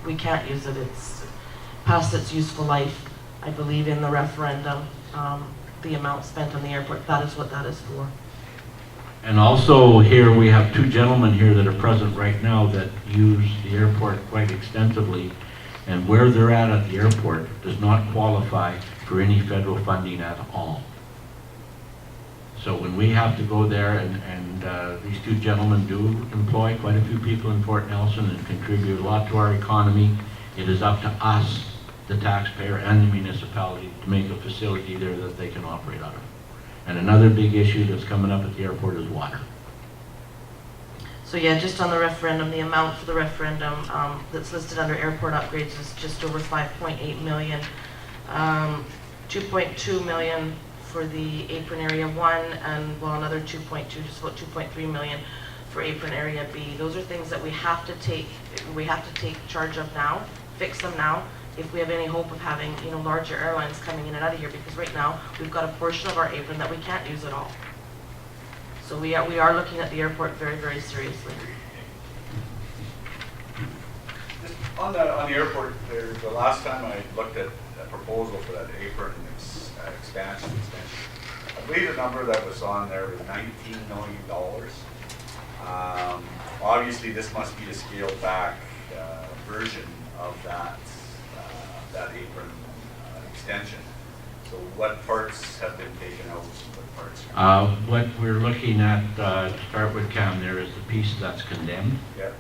We can't use it. It's past its useful life. I believe in the referendum, the amount spent on the airport, that is what that is for. And also here we have two gentlemen here that are present right now that use the airport quite extensively, and where they're at the airport does not qualify for any federal funding at all. So when we have to go there, and these two gentlemen do employ quite a few people in Fort Nelson and contribute a lot to our economy, it is up to us, the taxpayer and the municipality, to make a facility there that they can operate out of. And another big issue that's coming up at the airport is water. So yeah, just on the referendum, the amount for the referendum that's listed under airport upgrades is just over 5.8 million. 2.2 million for the apron area 1, and well, another 2.2, just about 2.3 million for apron area B. Those are things that we have to take charge of now, fix them now, if we have any hope of having, you know, larger airlines coming in and out of here, because right now we've got a portion of our apron that we can't use at all. So we are looking at the airport very, very seriously. Just on the airport, the last time I looked at a proposal for that apron expansion, I believe the number that was on there was $19 million. Obviously, this must be a scaled back version of that that apron extension. So what parts have been taken out, what parts? What we're looking at, to start with Cam, there is the piece that's condemned. Yep.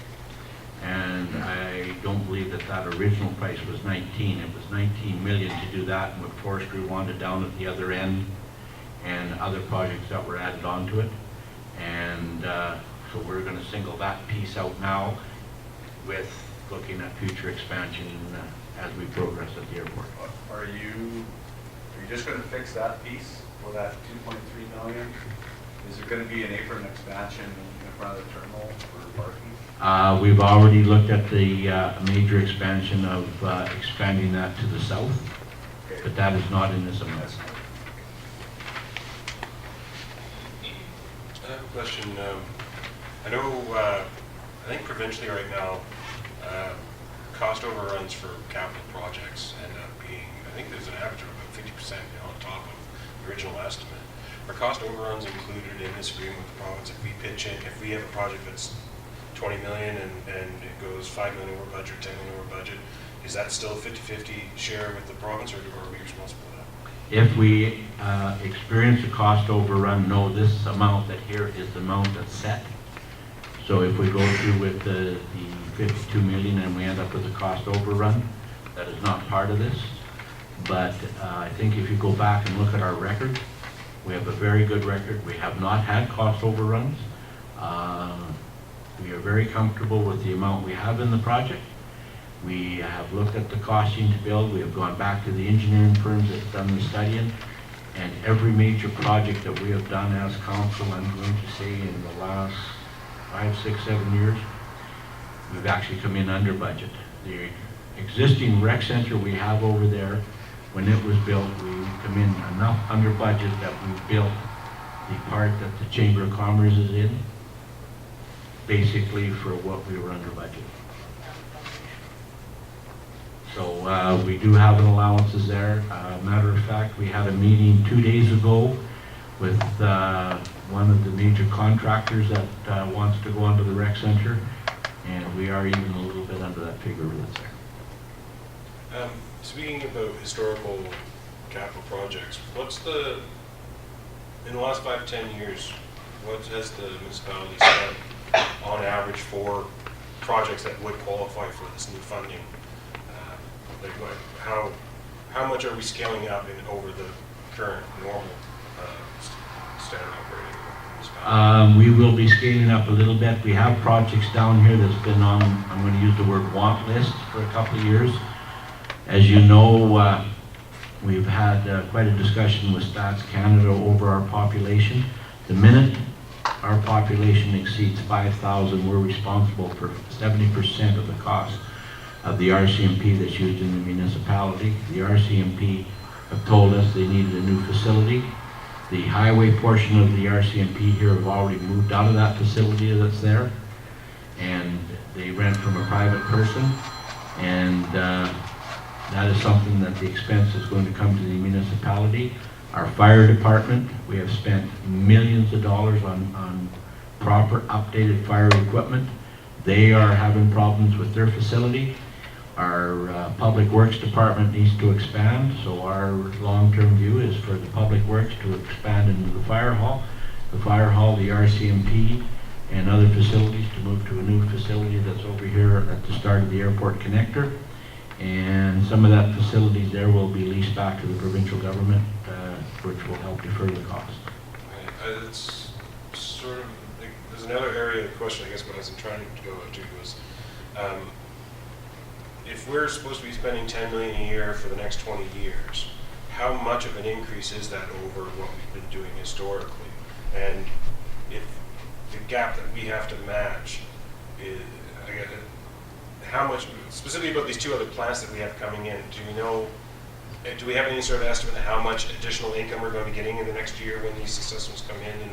And I don't believe that that original price was 19. It was 19 million to do that, and what forestry wanted down at the other end, and other projects that were added onto it. And so we're going to single that piece out now with looking at future expansion as we progress at the airport. Are you just going to fix that piece for that 2.3 million? Is there going to be an apron expansion in front of the terminal for parking? We've already looked at the major expansion of expanding that to the south, Okay. but that is not in this amount. I have a question. I know, I think provincially right now, cost overruns for capital projects end up being, I think there's an average of about 50% on top of the original estimate. Are cost overruns included in this agreement with the province if we pitch in, if we have a project that's 20 million and it goes 5 million over budget, 10 million over budget, is that still 50-50 share with the province, or are we responsible for that? If we experience a cost overrun, no, this amount that here is the amount that's set. So if we go through with the 52 million and we end up with a cost overrun, that is not part of this. But I think if you go back and look at our record, we have a very good record. We have not had cost overruns. We are very comfortable with the amount we have in the project. We have looked at the costing to build. We have gone back to the engineering firms that have done the studying. And every major project that we have done as council, I'm going to say in the last 5, 6, 7 years, we've actually come in under budget. The existing rec center we have over there, when it was built, we come in enough under budget that we built the part that the Chamber of Commerce is in, basically for what we were under budget. So we do have an allowances there. Matter of fact, we had a meeting 2 days ago with one of the major contractors that wants to go onto the rec center, and we are even a little bit under that figure that's there. Speaking about historical capital projects, in the last 5 to 10 years, what has the municipality spent on average for projects that would qualify for this new funding? How much are we scaling up over the current normal standard operating municipality? We will be scaling up a little bit. We have projects down here that's been on, I'm going to use the word want list for a couple of years. As you know, we've had quite a discussion with Stats Canada over our population. The minute our population exceeds 5,000, we're responsible for 70% of the cost of the RCMP that's used in the municipality. The RCMP have told us they needed a new facility. The highway portion of the RCMP here have already moved out of that facility that's there, and they rent from a private person, and that is something that the expense is going to come to the municipality. Our fire department, we have spent millions of dollars on proper updated fire equipment. They are having problems with their facility. Our public works department needs to expand, so our long-term view is for the public works to expand into the fire hall, the RCMP, and other facilities to move to a new facility that's over here at the start of the airport connector. And some of that facilities there will be leased back to the provincial government, which will help defer the cost. It's sort of, there's another area of the question, I guess, what I was trying to go to was, if we're supposed to be spending 10 million a year for the next 20 years, how much of an increase is that over what we've been doing historically? And if the gap that we have to match is, how much, specifically about these 2 other plants that we have coming in, do we have any sort of estimate of how much additional income we're going to be getting in the next year when these assessments come in,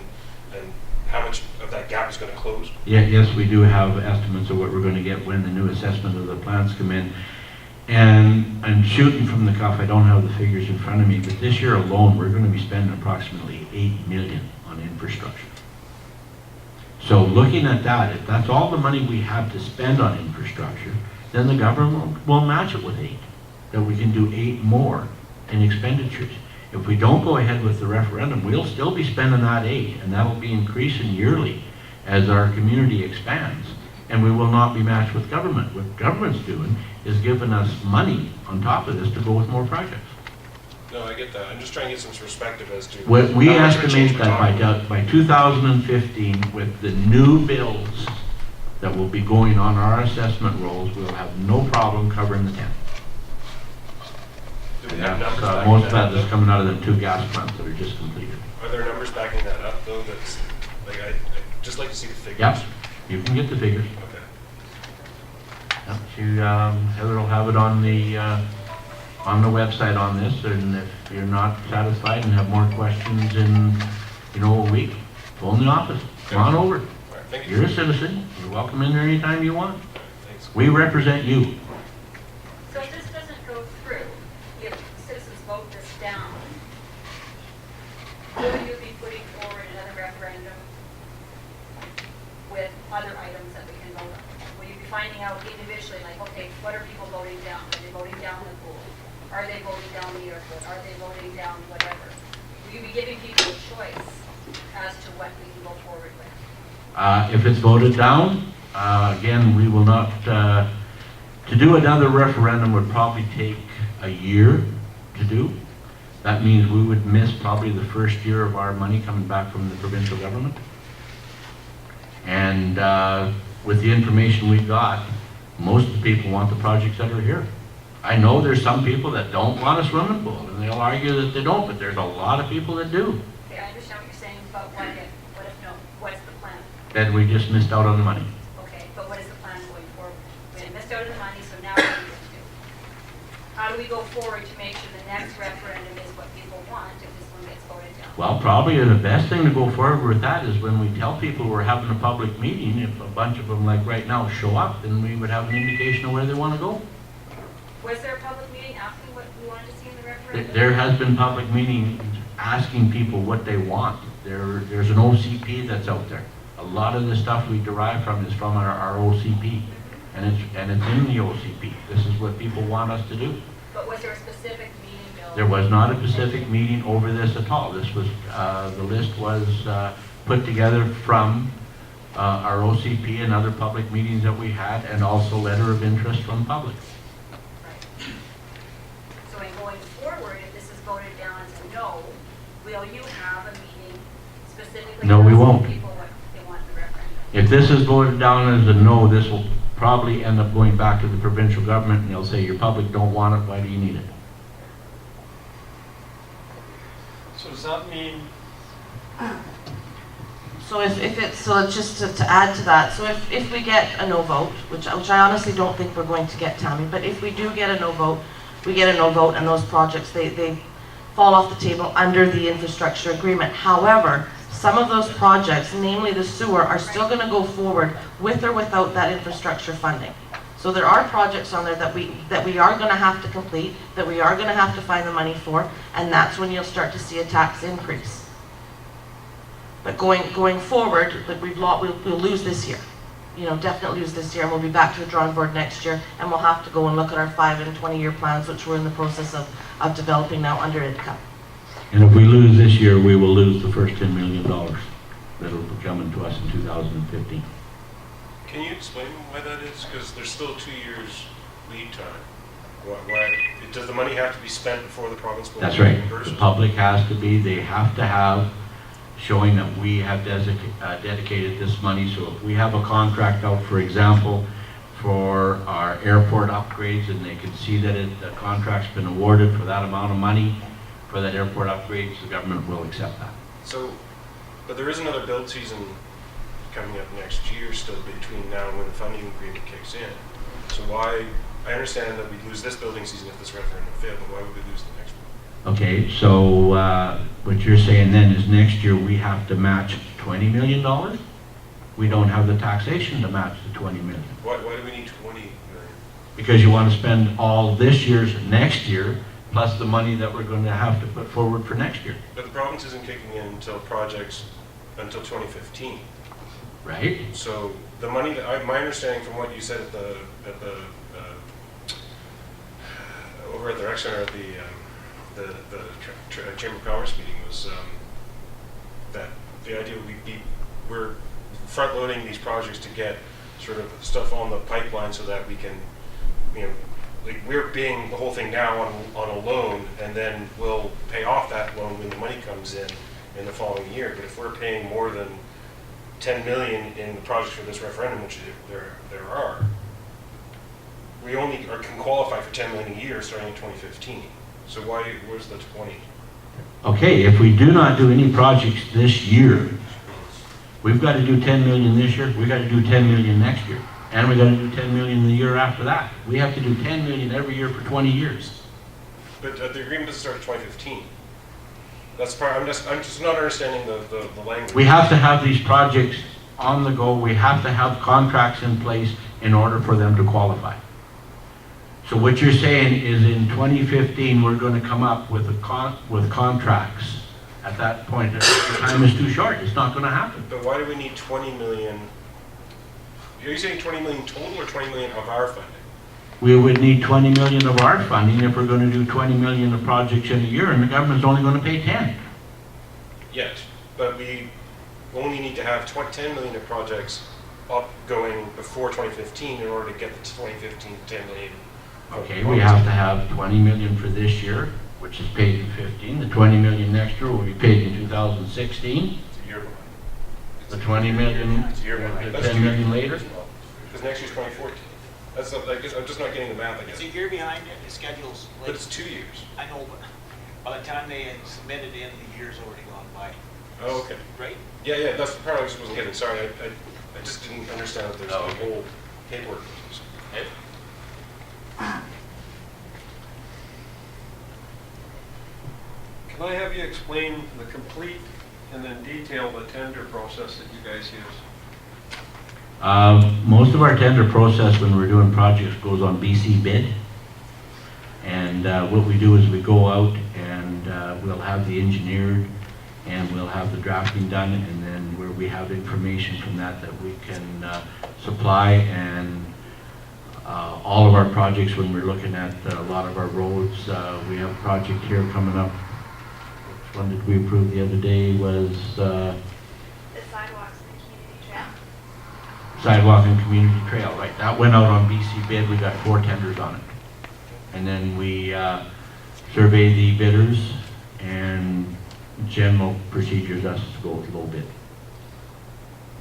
and how much of that gap is going to close? Yeah, yes, we do have estimates of what we're going to get when the new assessment of the plants come in. And I'm shooting from the cuff, I don't have the figures in front of me, but this year alone, we're going to be spending approximately 8 million on infrastructure. So looking at that, if that's all the money we have to spend on infrastructure, then the government will match it with 8. that we can do 8 more in expenditures. If we don't go ahead with the referendum, we'll still be spending that 8, and that'll be increasing yearly as our community expands. And we will not be matched with government. What government's doing is giving us money on top of this to go with more projects. No, I get that. I'm just trying to get some perspective as to. What we how much of a change estimate we're that talking. by 2015, with the new bills that will be going on our assessment rolls, we'll have no problem covering the 10. Do we And have that's, numbers backing most of that that up, is coming out of the 2 gas plants that are just completed. though? Are there numbers backing that up, though? That's, like, I'd just like to see the figures. Yep, you can get the figures. Okay. Yep, Heather will have it on the website on this, and if you're not satisfied and have more questions in, a week, phone the office. Come on over. All right, thank you. You're a citizen. You're welcome in there anytime you want. All right, thanks. We represent you. So if this doesn't go through, if citizens vote this down, will you be putting forward another referendum with other items that we can vote on? Will you be finding out individually, like, okay, what are people voting down? Are they voting down the pool? Are they voting down the airport? Are they voting down whatever? Will you be giving people a choice as to what we can go forward with? If it's voted down, again, we will not, to do another referendum would probably take a year to do. That means we would miss probably the first year of our money coming back from the provincial government. And with the information we got, most of the people want the projects that are here. I know there's some people that don't want a swimming pool, and they'll argue that they don't, but there's a lot of people that do. Okay, I understand what you're saying, but what if no? What's the plan? Then we just missed out on the money. Okay, but what is the plan going forward? We missed out on the money, so now what do we do? How do we go forward to make sure the next referendum is what people want if this one gets voted down? Well, probably the best thing to go forward with that is when we tell people we're having a public meeting, if a bunch of them, like right now, show up, then we would have an indication of where they want to go. Was there a public meeting asking what we wanted to see in the referendum? There has been public meetings asking people what they want. There's an OCP that's out there. A lot of the stuff we derive from is from our OCP, and it's in the OCP. This is what people want us to do. But was there a specific meeting, Bill? There was not a specific meeting over this at all. This was, the list was put together from our OCP and other public meetings that we had, and also letter of interest from public. Right. So in going forward, if this is voted down as a no, will you have a meeting specifically? No, we asking won't. people what they want in the referendum? If this is voted down as a no, this will probably end up going back to the provincial government, and they'll say, your public don't want it, why do you need it? So does that mean, So so just to add to that, so if we get a no vote, which I honestly don't think we're going to get, Tammy, but if we do get a no vote, we get a no vote, and those projects, they fall off the table under the infrastructure agreement. However, some of those projects, namely the sewer, are still going to go forward with or without that infrastructure funding. So there are projects on there that we are going to have to complete, that we are going to have to find the money for, and that's when you'll start to see a tax increase. But going forward, like we'll lose this year. Definitely lose this year, and we'll be back to the drawing board next year, and we'll have to go and look at our 5 and 20-year plans, which we're in the process of developing now under IDCA. And if we lose this year, we will lose the first $10 million that'll be coming to us in 2015. Can you explain why that is? Because there's still 2 years lead time. Why does the money have to be spent before the province will That's right. reimburse The us? public has to be, they have to have showing that we have dedicated this money. So if we have a contract out, for example, for our airport upgrades, and they can see that the contract's been awarded for that amount of money for that airport upgrades, the government will accept that. So, but there is another build season coming up next year still between now and when the funding agreement kicks in. So why, I understand that we lose this building season if this referendum failed, but why would we lose the next one? Okay, so what you're saying then is next year we have to match $20 million? We don't have the taxation to match the $20 million. Why do we need 20 million? Because you want to spend all this year's next year, plus the money that we're going to have to put forward for next year. But the province isn't kicking in until projects until 2015. Right? So the money that my understanding from what you said at the over at the rec center at the Chamber of Commerce meeting was that the idea would be we're front loading these projects to get sort of stuff on the pipeline so that we can, like we're paying the whole thing now on a loan, and then we'll pay off that loan when the money comes in the following year. But if we're paying more than 10 million in the projects for this referendum, which there are, we only can qualify for 10 million a year starting in 2015. So where's the 20? Okay, if we do not do any projects this year, we've got to do 10 million this year, we've got to do 10 million next year, and we've got to do 10 million the year after that. We have to do 10 million every year for 20 years. But the agreement doesn't start in 2015. That's part. I'm just not understanding the language. We have to have these projects on the go. We have to have contracts in place in order for them to qualify. So what you're saying is in 2015, we're going to come up with with contracts. At that point, the time is too short. It's not going to happen. But why do we need 20 million? Are you saying 20 million total or 20 million of our funding? We would need 20 million of our funding if we're going to do 20 million of projects in a year, and the government's only going to pay 10. Yes, but we only need to have 10 million of projects up going before 2015 in order to get the 2015 10 million. Okay, we have to have 20 million for this year, which is paid in 15. The 20 million next year will be paid in 2016. It's a year behind. The 20 million, It's a year behind. the 10 million later. Because next year's 2014. That's not, I guess, I'm just not getting the math, I guess. It's a year behind it, the schedule's But like, it's 2 years. I know, but by the time they had submitted in, the year's already gone by, Oh, okay. right? Yeah, that's the part I just wasn't getting. Sorry, I just didn't understand that there's a whole paperwork process. Okay? Can I have you explain the complete and then detail the tender process that you guys use? Most of our tender process when we're doing projects goes on BC bid. And what we do is we go out and we'll have the engineered and we'll have the drafting done, and then where we have information from that we can supply, and all of our projects, when we're looking at a lot of our roads, we have a project here coming up. Which one did we approve the other day was The sidewalks and the community trail. sidewalk and community trail, right? That went out on BC bid. We got 4 tenders on it. And then we survey the bidders, and general procedures us to go with low bid.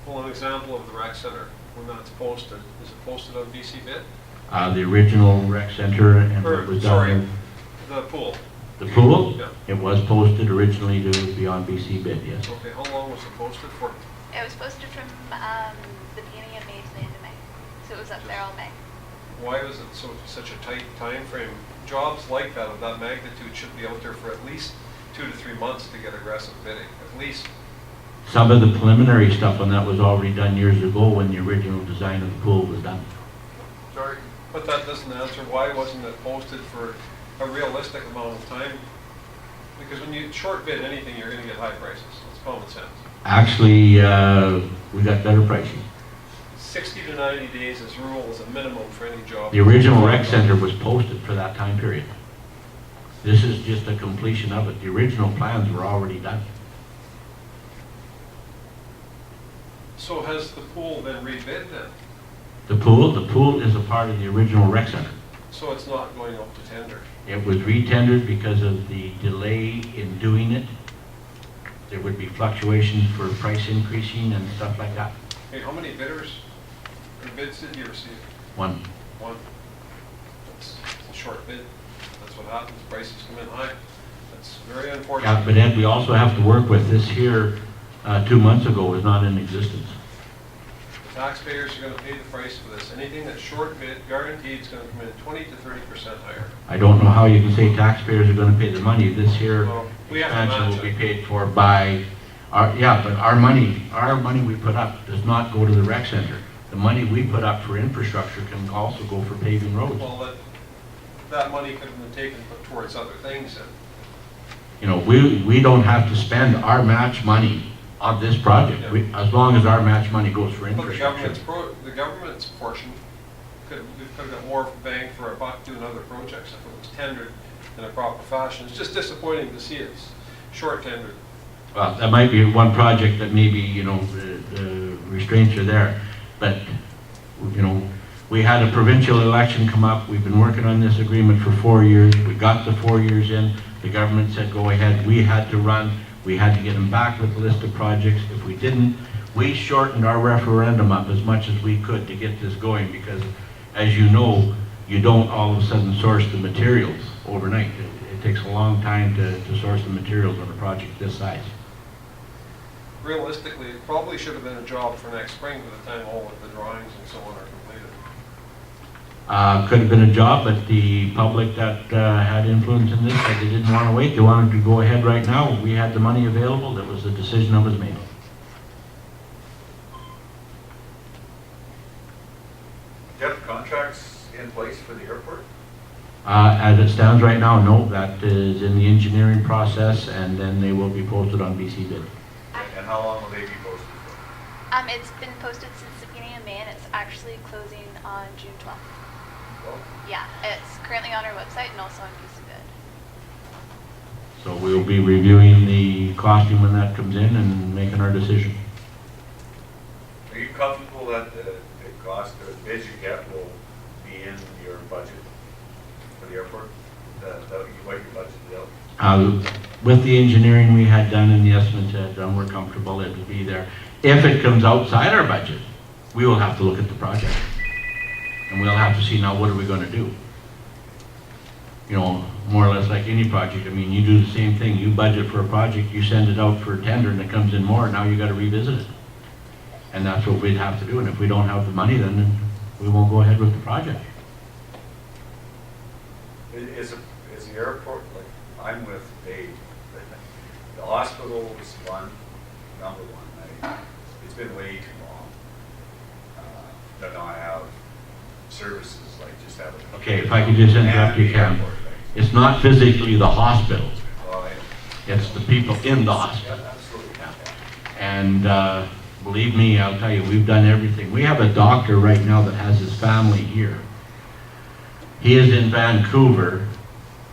Well, an example of the rec center, when that's posted, is it posted on BC bid? The original rec center and Or, it was sorry, done. the pool. The pool? Yeah. It was posted originally to be on BC bid, yes. Okay, how long was it posted for? It was posted from the beginning of May to the end of May, so it was up there all May. Why was it such a tight time frame? Jobs like that, of that magnitude, should be out there for at least 2 to 3 months to get aggressive bidding, at least. Some of the preliminary stuff on that was already done years ago when the original design of the pool was done. Sorry, but that doesn't answer why wasn't it posted for a realistic amount of time? Because when you short bid anything, you're going to get high prices. It's common sense. Actually, we got better pricing. 60 to 90 days as rule is a minimum for any job. The original rec center was posted for that time period. This is just a completion of it. The original plans were already done. So has the pool been rebid then? The pool is a part of the original rec center. So it's not going up to tender? It was re-tendered because of the delay in doing it. There would be fluctuations for price increasing and stuff like that. Hey, how many bidders or bids did you receive? One. One. It's a short bid. That's what happens. Prices come in high. That's very unfortunate. Yeah, but Ed, we also have to work with this here. 2 months ago was not in existence. The taxpayers are going to pay the price for this. Anything that's short bid, guaranteed, is going to come in 20 to 30% higher. I don't know how you can say taxpayers are going to pay the money. This here Well, we have to expansion match will be it. paid for by but our money we put up does not go to the rec center. The money we put up for infrastructure can also go for paving roads. Well, that money could have been taken and put towards other things. And You know, we don't have to spend our match money on this project, as long as our match money goes for but infrastructure. the government's portion we could have got more bang for our buck doing other projects if it was tendered in a proper fashion. It's just disappointing to see it's short tendered. Well, that might be one project that maybe, you know, the restraints are there, but, you know, we had a provincial election come up. We've been working on this agreement for 4 years. We got the 4 years in. The government said, go ahead. We had to run. We had to get them back with a list of projects. If we didn't, we shortened our referendum up as much as we could to get this going because, as you know, you don't all of a sudden source the materials overnight. It takes a long time to source the materials on a project this size. Realistically, it probably should have been a job for next spring by the time all of the drawings and so on are completed. Could have been a job, but the public that had influence in this said they didn't want to wait. They wanted to go ahead right now. We had the money available. That was the decision that was made. Do you have contracts in place for the airport? As it stands right now, no. That is in the engineering process, and then they will be posted on BC Bid. And how long will they be posted for? It's been posted since the beginning of May, and it's actually closing on June 12th. Well, Yeah, it's currently on our website and also on BC Bid. So we'll be reviewing the costing when that comes in and making our decision. are you comfortable that the cost or the bids you get will be in your budget for the airport? What you budgeted out? With the engineering we had done and the estimates had done, we're comfortable it will be there. If it comes outside our budget, we will have to look at the project. And we'll have to see now what are we going to do. You know, more or less like any project. I mean, you do the same thing. You budget for a project, you send it out for a tender and it comes in more, now you got to revisit it. And that's what we'd have to do. And if we don't have the money, then we won't go ahead with the project. Is the airport, like, I'm with Dave, the hospital is number one. It's been way too long. Don't know, I have services like just having. Okay, if I could just interrupt you, Cam. It's not physically the hospital. It's the people in the hospital. Absolutely. And believe me, I'll tell you, we've done everything. We have a doctor right now that has his family here. He is in Vancouver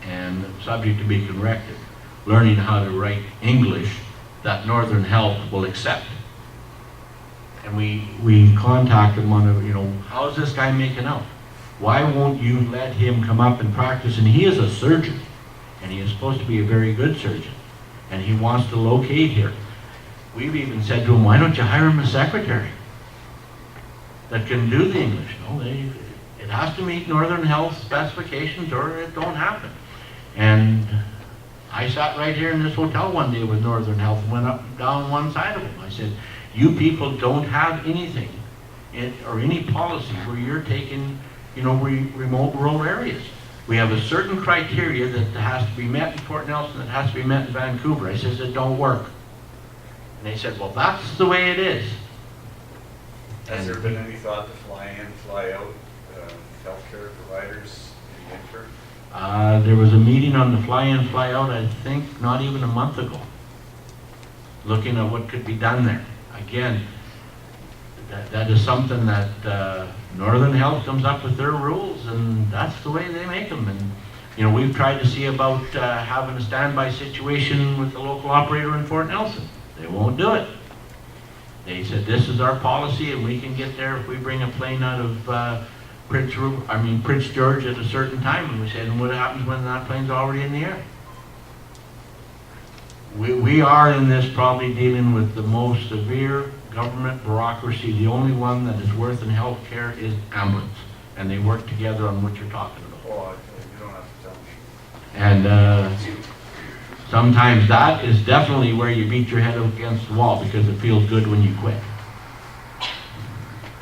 and subject to be corrected, learning how to write English that Northern Health will accept. And we contacted him on a, you know, how is this guy making out? Why won't you let him come up and practice? And he is a surgeon, and he is supposed to be a very good surgeon, and he wants to locate here. We've even said to him, why don't you hire him a secretary that can do the English? No, it has to meet Northern Health specifications or it don't happen. And I sat right here in this hotel one day with Northern Health and went up and down one side of them. I said, you people don't have anything or any policy where you're taking, you know, remote rural areas. We have a certain criteria that has to be met in Fort Nelson, that has to be met in Vancouver. I says, it don't work. And they said, well, that's the way it is. Has there been any thought to fly in, fly out, healthcare providers in the interim? There was a meeting on the fly-in, fly-out, I think, not even a month ago, looking at what could be done there. Again, that is something that Northern Health comes up with their rules, and that's the way they make them. And you know, we've tried to see about having a standby situation with the local operator in Fort Nelson. They won't do it. They said this is our policy, and we can get there if we bring a plane out of Prince George at a certain time. And we said, and what happens when that plane's already in the air? We are in this probably dealing with the most severe government bureaucracy. The only one that is worth in health care is ambulance, and they work together on what you're talking about. Oh, you don't have to tell me. And sometimes that is definitely where you beat your head up against the wall because it feels good when you quit.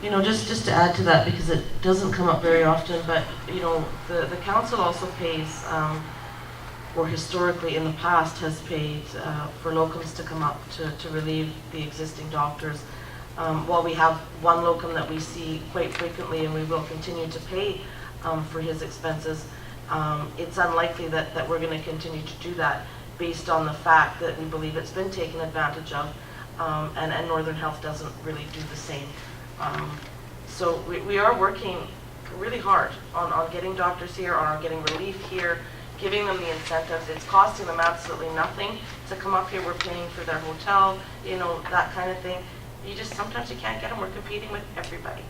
You know, just to add to that, because it doesn't come up very often, but, you know, the council also pays, or historically in the past has paid for locums to come up to relieve the existing doctors. While we have one locum that we see quite frequently and we will continue to pay for his expenses, it's unlikely that we're going to continue to do that based on the fact that we believe it's been taken advantage of, and Northern Health doesn't really do the same. So we are working really hard on getting doctors here, on getting relief here, giving them the incentives. It's costing them absolutely nothing to come up here. We're paying for their hotel, you know, that kind of thing. Sometimes you can't get them. We're competing with everybody.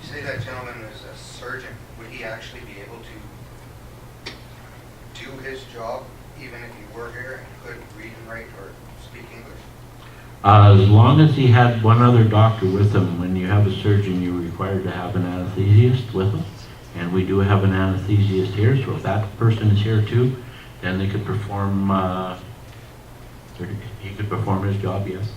You say that gentleman is a surgeon. Would he actually be able to do his job even if he were here and couldn't read and write or speak English? As long as he had one other doctor with him. When you have a surgeon, you're required to have an anesthesiast with him. And we do have an anesthesiast here, so if that person is here too, then they could perform, he could perform his job, yes.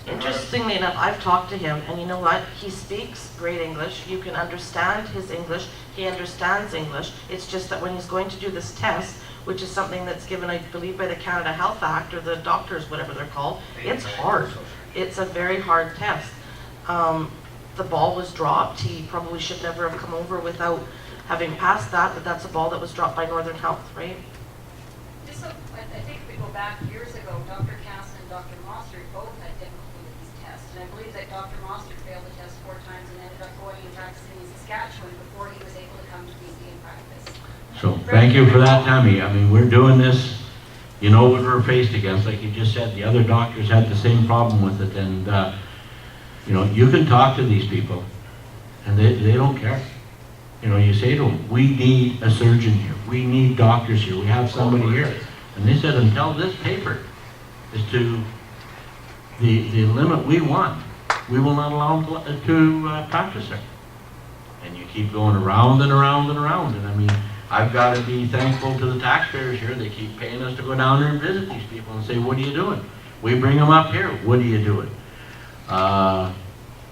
Interestingly enough, I've talked to him, and you know what? He speaks great English. You can understand his English. He understands English. It's just that when he's going to do this test, which is something that's given, I believe, by the Canada Health Act, or the doctors, whatever they're called, it's hard. It's a very hard test. The ball was dropped. He probably should never have come over without having passed that, but that's a ball that was dropped by Northern Health, right? Just so, I think if we go back years ago, Dr. Cass and Dr. Mostert both had difficulty with these tests. And I believe that Dr. Mostert failed the test 4 times and ended up going and practicing in Saskatchewan before he was able to come to BC and practice. So thank you for that, Tammy. I mean, we're doing this, you know what we're faced against. Like you just said, the other doctors had the same problem with it. And, you know, you can talk to these people and they don't care. You know, you say to them, we need a surgeon here. We need doctors here. We have somebody here. And they said, until this paper is to the limit we want, we will not allow them to practice there. And you keep going around and around and around. And I mean, I've got to be thankful to the taxpayers here. They keep paying us to go down there and visit these people and say, what are you doing? We bring them up here. What are you doing?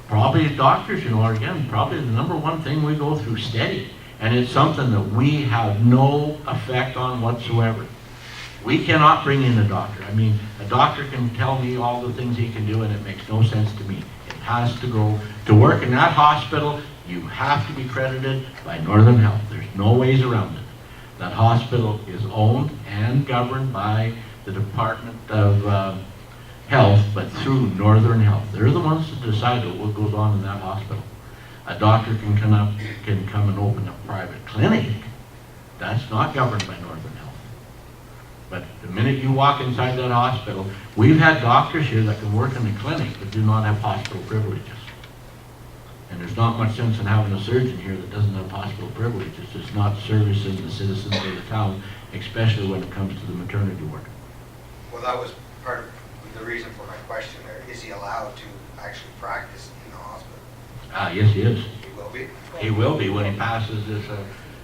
Probably doctors, you know, are again, probably the number one thing we go through steady. And it's something that we have no effect on whatsoever. We cannot bring in a doctor. I mean, a doctor can tell me all the things he can do and it makes no sense to me. It has to go, to work in that hospital, you have to be credited by Northern Health. There's no ways around it. That hospital is owned and governed by the Department of Health, but through Northern Health. They're the ones that decide what goes on in that hospital. A doctor can come and open a private clinic. That's not governed by Northern Health. But the minute you walk inside that hospital, we've had doctors here that can work in the clinic but do not have hospital privileges. And there's not much sense in having a surgeon here that doesn't have hospital privileges. It's not servicing the citizens of the town, especially when it comes to the maternity ward. Well, that was part of the reason for my question there. Is he allowed to actually practice in the hospital? Yes, he is. He will be? He will be when he passes this.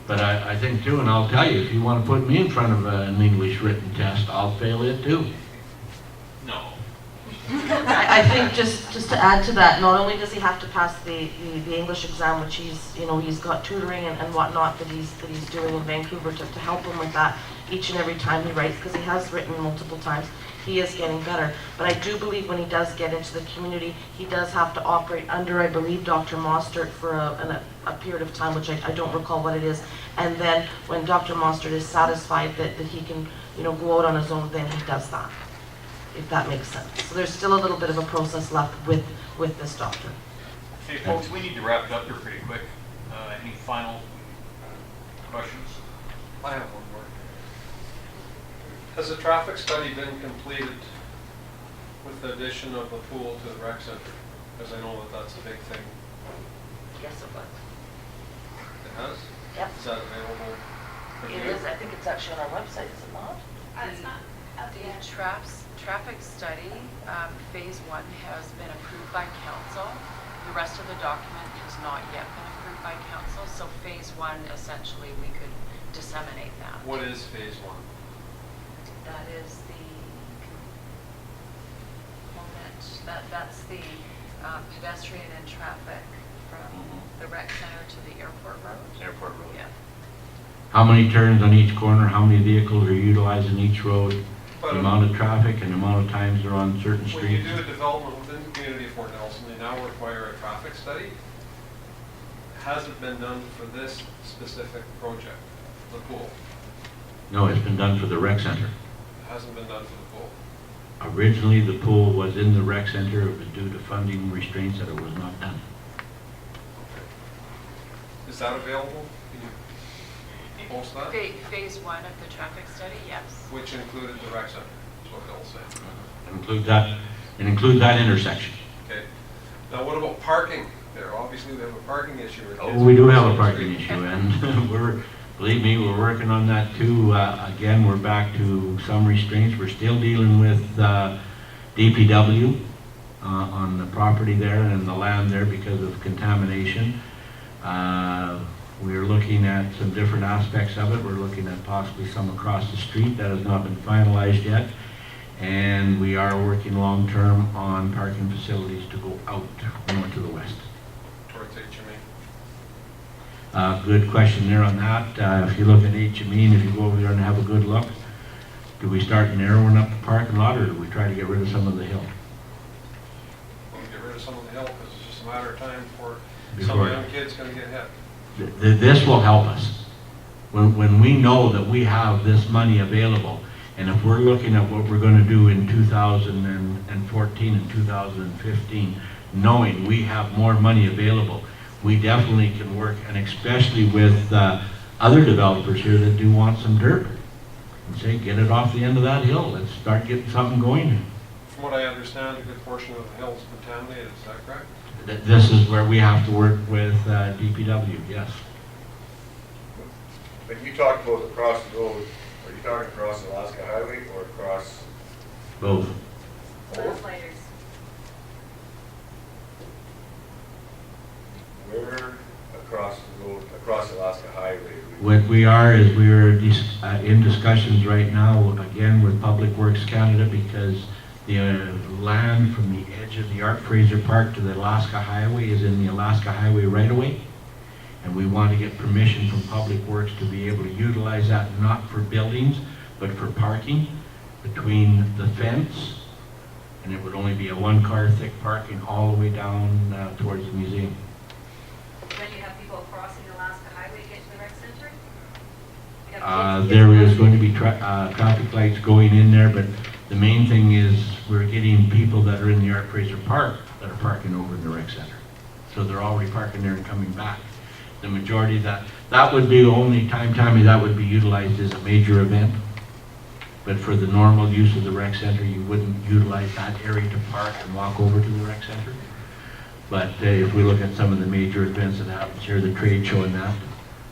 But I think too, and I'll tell you, if you want to put me in front of an English written test, I'll fail it too. No. I think just to add to that, not only does he have to pass the English exam, which he's got tutoring and whatnot that he's doing in Vancouver to help him with that each and every time he writes, because he has written multiple times. He is getting better. But I do believe when he does get into the community, he does have to operate under, I believe, Dr. Mostert for a period of time, which I don't recall what it is. And then when Dr. Mostert is satisfied that he can, go out on his own, then he does that, if that makes sense. So there's still a little bit of a process left with this doctor. Hey folks, we need to wrap it up here pretty quick. Any final questions? I have one more. Has a traffic study been completed with the addition of the pool to the rec center? Because I know that's a big thing. Yes, it was. It has? Yep. Is that available? It is. I think it's actually on our website, is it not? It's not out The yet. traffic study, phase 1 has been approved by council. The rest of the document has not yet been approved by council, so phase 1, essentially, we could disseminate that. What is phase 1? That is the component, that's the pedestrian and traffic from the rec center to the airport road. Airport road. Yeah. How many turns on each corner, how many vehicles are utilizing each road, But the amount of traffic and the amount of times they're on certain when you streets. do a development within the community of Fort Nelson, they now require a traffic study. Has it been done for this specific project, the pool? No, it's been done for the rec center. It hasn't been done for the pool. Originally, the pool was in the rec center. It was due to funding restraints that it was not done. Is that available? Can you post that? Phase 1 of the traffic study, yes. Which included the rec center, is what Bill said. It includes that intersection. Okay. Now what about parking there? Obviously, they have a parking issue. with Oh, kids we do have a on the parking street. issue, and believe me, we're working on that too. Again, we're back to some restraints. We're still dealing with DPW on the property there and the land there because of contamination. We're looking at some different aspects of it. We're looking at possibly some across the street. That has not been finalized yet. And we are working long-term on parking facilities to go out more to the west. Towards HME. Good question there on that. If you look at HME, and if you go over there and have a good look, do we start narrowing up the parking lot, or do we try to get rid of some of the hill? We'll get rid of some of the hill because it's just a matter of time before some young kid's going to get hit. This will help us. When we know that we have this money available, and if we're looking at what we're going to do in 2014 and 2015, knowing we have more money available, we definitely can work, and especially with other developers here that do want some dirt, and say, get it off the end of that hill. Let's start getting something going. From what I understand, a good portion of the hill is contaminated. Is that correct? This is where we have to work with DPW, yes. When you talk about across the road, are you talking across the Alaska Highway or across? Both. Legislators. Where across the road, across the Alaska Highway? What we are is we are in discussions right now, again, with Public Works Canada, because the land from the edge of the Art Fraser Park to the Alaska Highway is in the Alaska Highway right-of-way. And we want to get permission from Public Works to be able to utilize that, not for buildings, but for parking between the fence, and it would only be a one-car thick parking all the way down towards the museum. When you have people crossing the Alaska Highway to get to the rec center? You have kids There is crossing. going to be traffic lights going in there, but the main thing is we're getting people that are in the Art Fraser Park that are parking over in the rec center. So they're already parking there and coming back. The majority of that would be the only time that would be utilized as a major event. But for the normal use of the rec center, you wouldn't utilize that area to park and walk over to the rec center. But if we look at some of the major events that happens here, the trade show and that,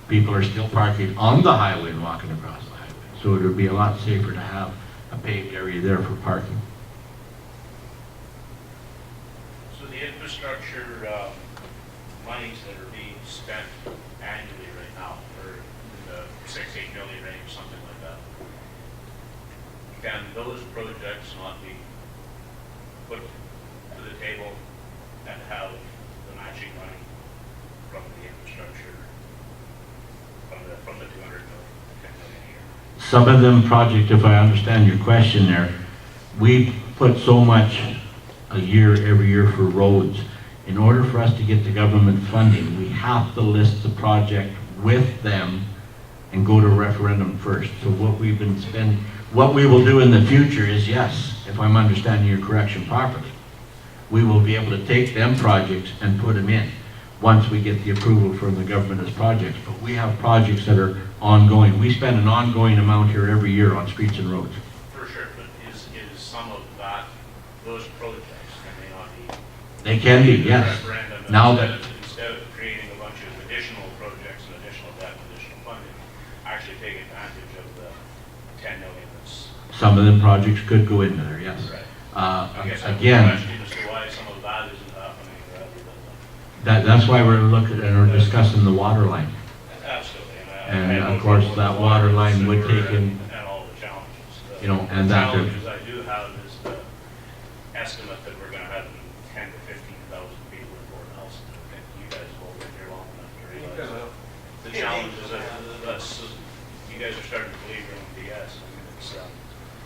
people are still parking on the highway and walking across the highway. So it would be a lot safer to have a paved area there for parking. So the infrastructure monies that are being spent annually right now, or in the 6-8 million range, something like that, can those projects not be put to the table and have the matching money from the infrastructure, from the 200 million, 10 million a year? Some of them projects, if I understand your question there, we put so much a year, every year for roads. In order for us to get the government funding, we have to list the project with them and go to referendum first. So what we will do in the future is, yes, if I'm understanding your correction properly, we will be able to take them projects and put them in once we get the approval from the government as projects. But we have projects that are ongoing. We spend an ongoing amount here every year on streets and roads. For sure, but is some of that, those projects, can they not be? They can be, yes. Referendum, Now instead of creating a bunch of additional projects and additional debt and additional funding, actually take advantage of the 10 million that's. Some of them projects could go into there, yes. Right. I guess I'm Again, questioning as to why some of that isn't happening rather than. that's why we're looking and we're discussing the water line. Absolutely. And of course, that water line would take in, And all the challenges. you know, and the that. challenges I do have is the estimate that we're gonna have 10 to 15,000 people in Fort Nelson. I think you guys have all been here long enough to realize the challenges that's, you guys are starting to believe in BS. I mean, it's,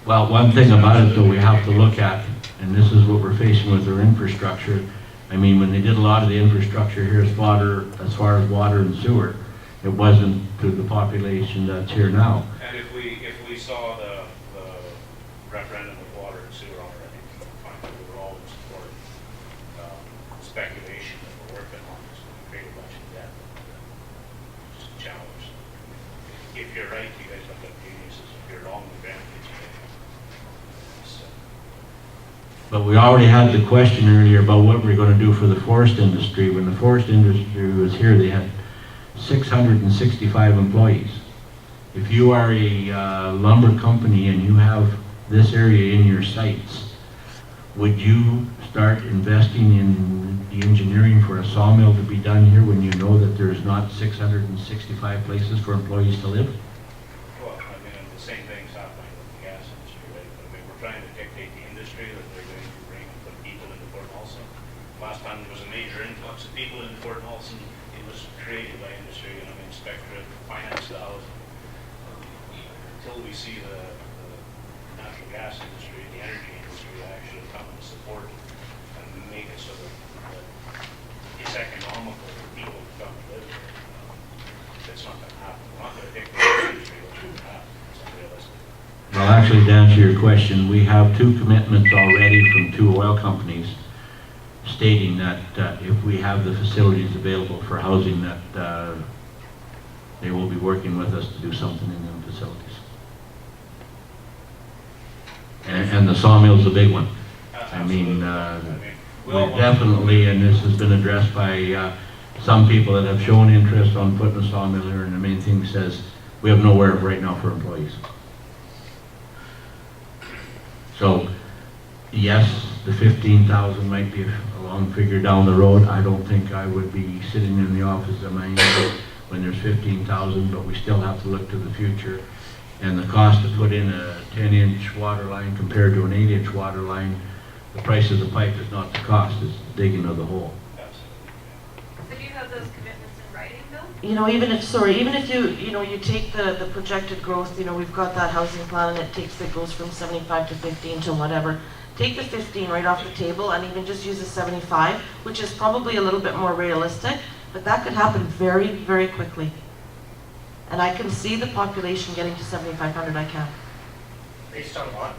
Well, one thing about it though we have to look at, and this is what we're facing with our infrastructure. I mean, when they did a lot of the infrastructure here as far as water and sewer, it wasn't to the population that's here now. and if we saw the referendum with water and sewer on it, I think we can find that we were all in support speculation that we're working on, is going to create a bunch of debt. But we already had the question earlier about what we're going to do for the forest industry. When the forest industry was here, they had 665 employees. If you are a lumber company and you have this area in your sights, would you start investing in the engineering for a sawmill to be done here when you know that there's not 665 places for employees to live? Well, I mean, the same thing's happening with the gas industry, right? I mean, we're trying to dictate the industry that they're going to bring and put people into Port Nelson. Last time there was a major influx of people into Port Nelson, it was created by industry, and I mean, Spectra financed the housing. Until we see the natural gas industry, the energy industry actually come and support and make it so that it's economical for people to come and live here. It's not going to happen. We're not going to dictate the industry what's going to happen. It's unrealistic. Well, actually, to answer your question, we have 2 commitments already from 2 oil companies stating that if we have the facilities available for housing, that they will be working with us to do something in them facilities. And the sawmill's a big one. I mean, we're definitely, and this has been addressed by some people that have shown interest on putting a sawmill here, and the main thing says we have nowhere right now for employees. So, yes, the 15,000 might be a long figure down the road. I don't think I would be sitting in the office at my age when there's 15,000, but we still have to look to the future. And the cost to put in a 10-inch water line compared to an 8-inch water line, the price of the pipe is not the cost, it's the digging of the hole. So do you have those commitments in writing, Bill? You know, even if you take the projected growth, we've got that housing plan and it goes from 75 to 15 to whatever. Take the 15 right off the table and even just use the 75, which is probably a little bit more realistic, but that could happen very, very quickly. And I can see the population getting to 7,500, I can. Based on what?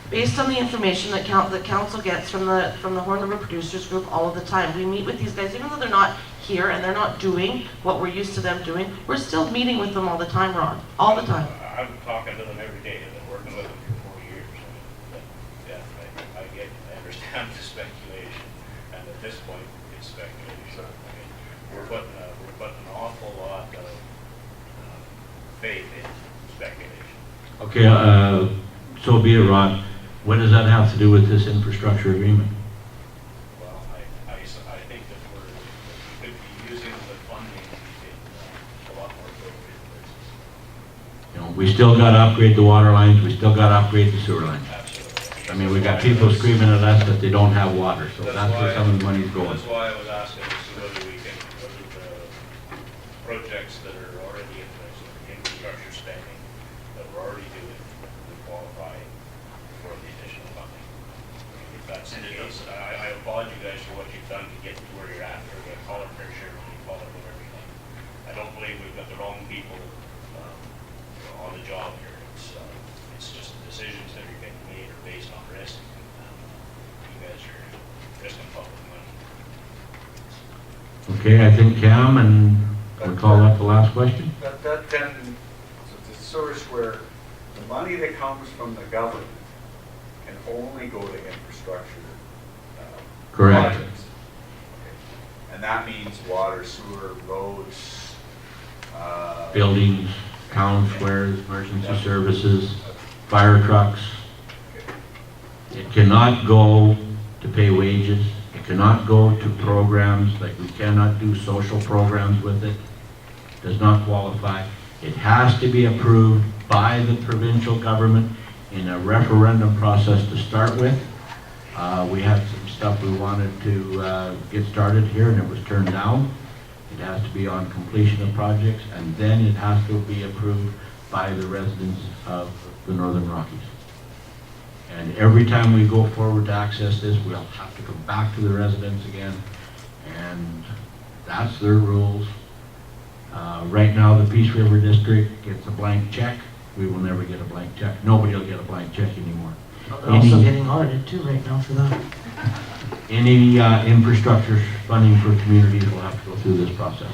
Based on the information that the council gets from the Horn River Producers Group all of the time. We meet with these guys, even though they're not here and they're not doing what we're used to them doing, we're still meeting with them all the time, Ron, all the time. I'm talking to them every day. I've been working with them for 4 years. But yeah, I understand the speculation, and at this point, it's speculation. I mean, we're putting an awful lot of faith in speculation. Okay, so be it, Ron. What does that have to do with this infrastructure agreement? Well, I think that we could be using the funding in a lot more appropriate places. We still got to upgrade the water lines, we still got to upgrade the sewer lines. Absolutely. I mean, we got people screaming at us that they don't have water, so that's where some of the money's going. That's why I was asking to see whether we can, whether the projects that are already in place, the infrastructure spending that we're already doing, would qualify for the additional funding. If that's the case, I applaud you guys for what you've done to get to where you're at, or to call it fair share money, call it whatever you like. I don't believe we've got the wrong people on the job here. It's just the decisions that are getting made are based on risk. You guys are risking public money. Okay, I think Cam, and we'll call that the last question. That 10, the source where the money that comes from the government can only go to infrastructure Correct. projects. Okay. And that means water, sewer, roads, Buildings, town squares, emergency services, fire trucks. It cannot go to pay wages. It cannot go to programs, like we cannot do social programs with it. Does not qualify. It has to be approved by the provincial government in a referendum process to start with. We had some stuff we wanted to get started here and it was turned down. It has to be on completion of projects and then it has to be approved by the residents of the Northern Rockies. And every time we go forward to access this, we'll have to come back to the residents again, and that's their rules. Right now, the Peace River District gets a blank check. We will never get a blank check. Nobody will get a blank check anymore. They're also getting audited too right now for that. Any infrastructure funding for communities will have to go through this process.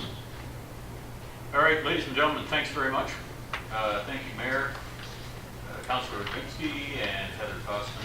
All right, ladies and gentlemen, thanks very much. Thank you, Mayor, Councilor Winsky, and Heather Costin.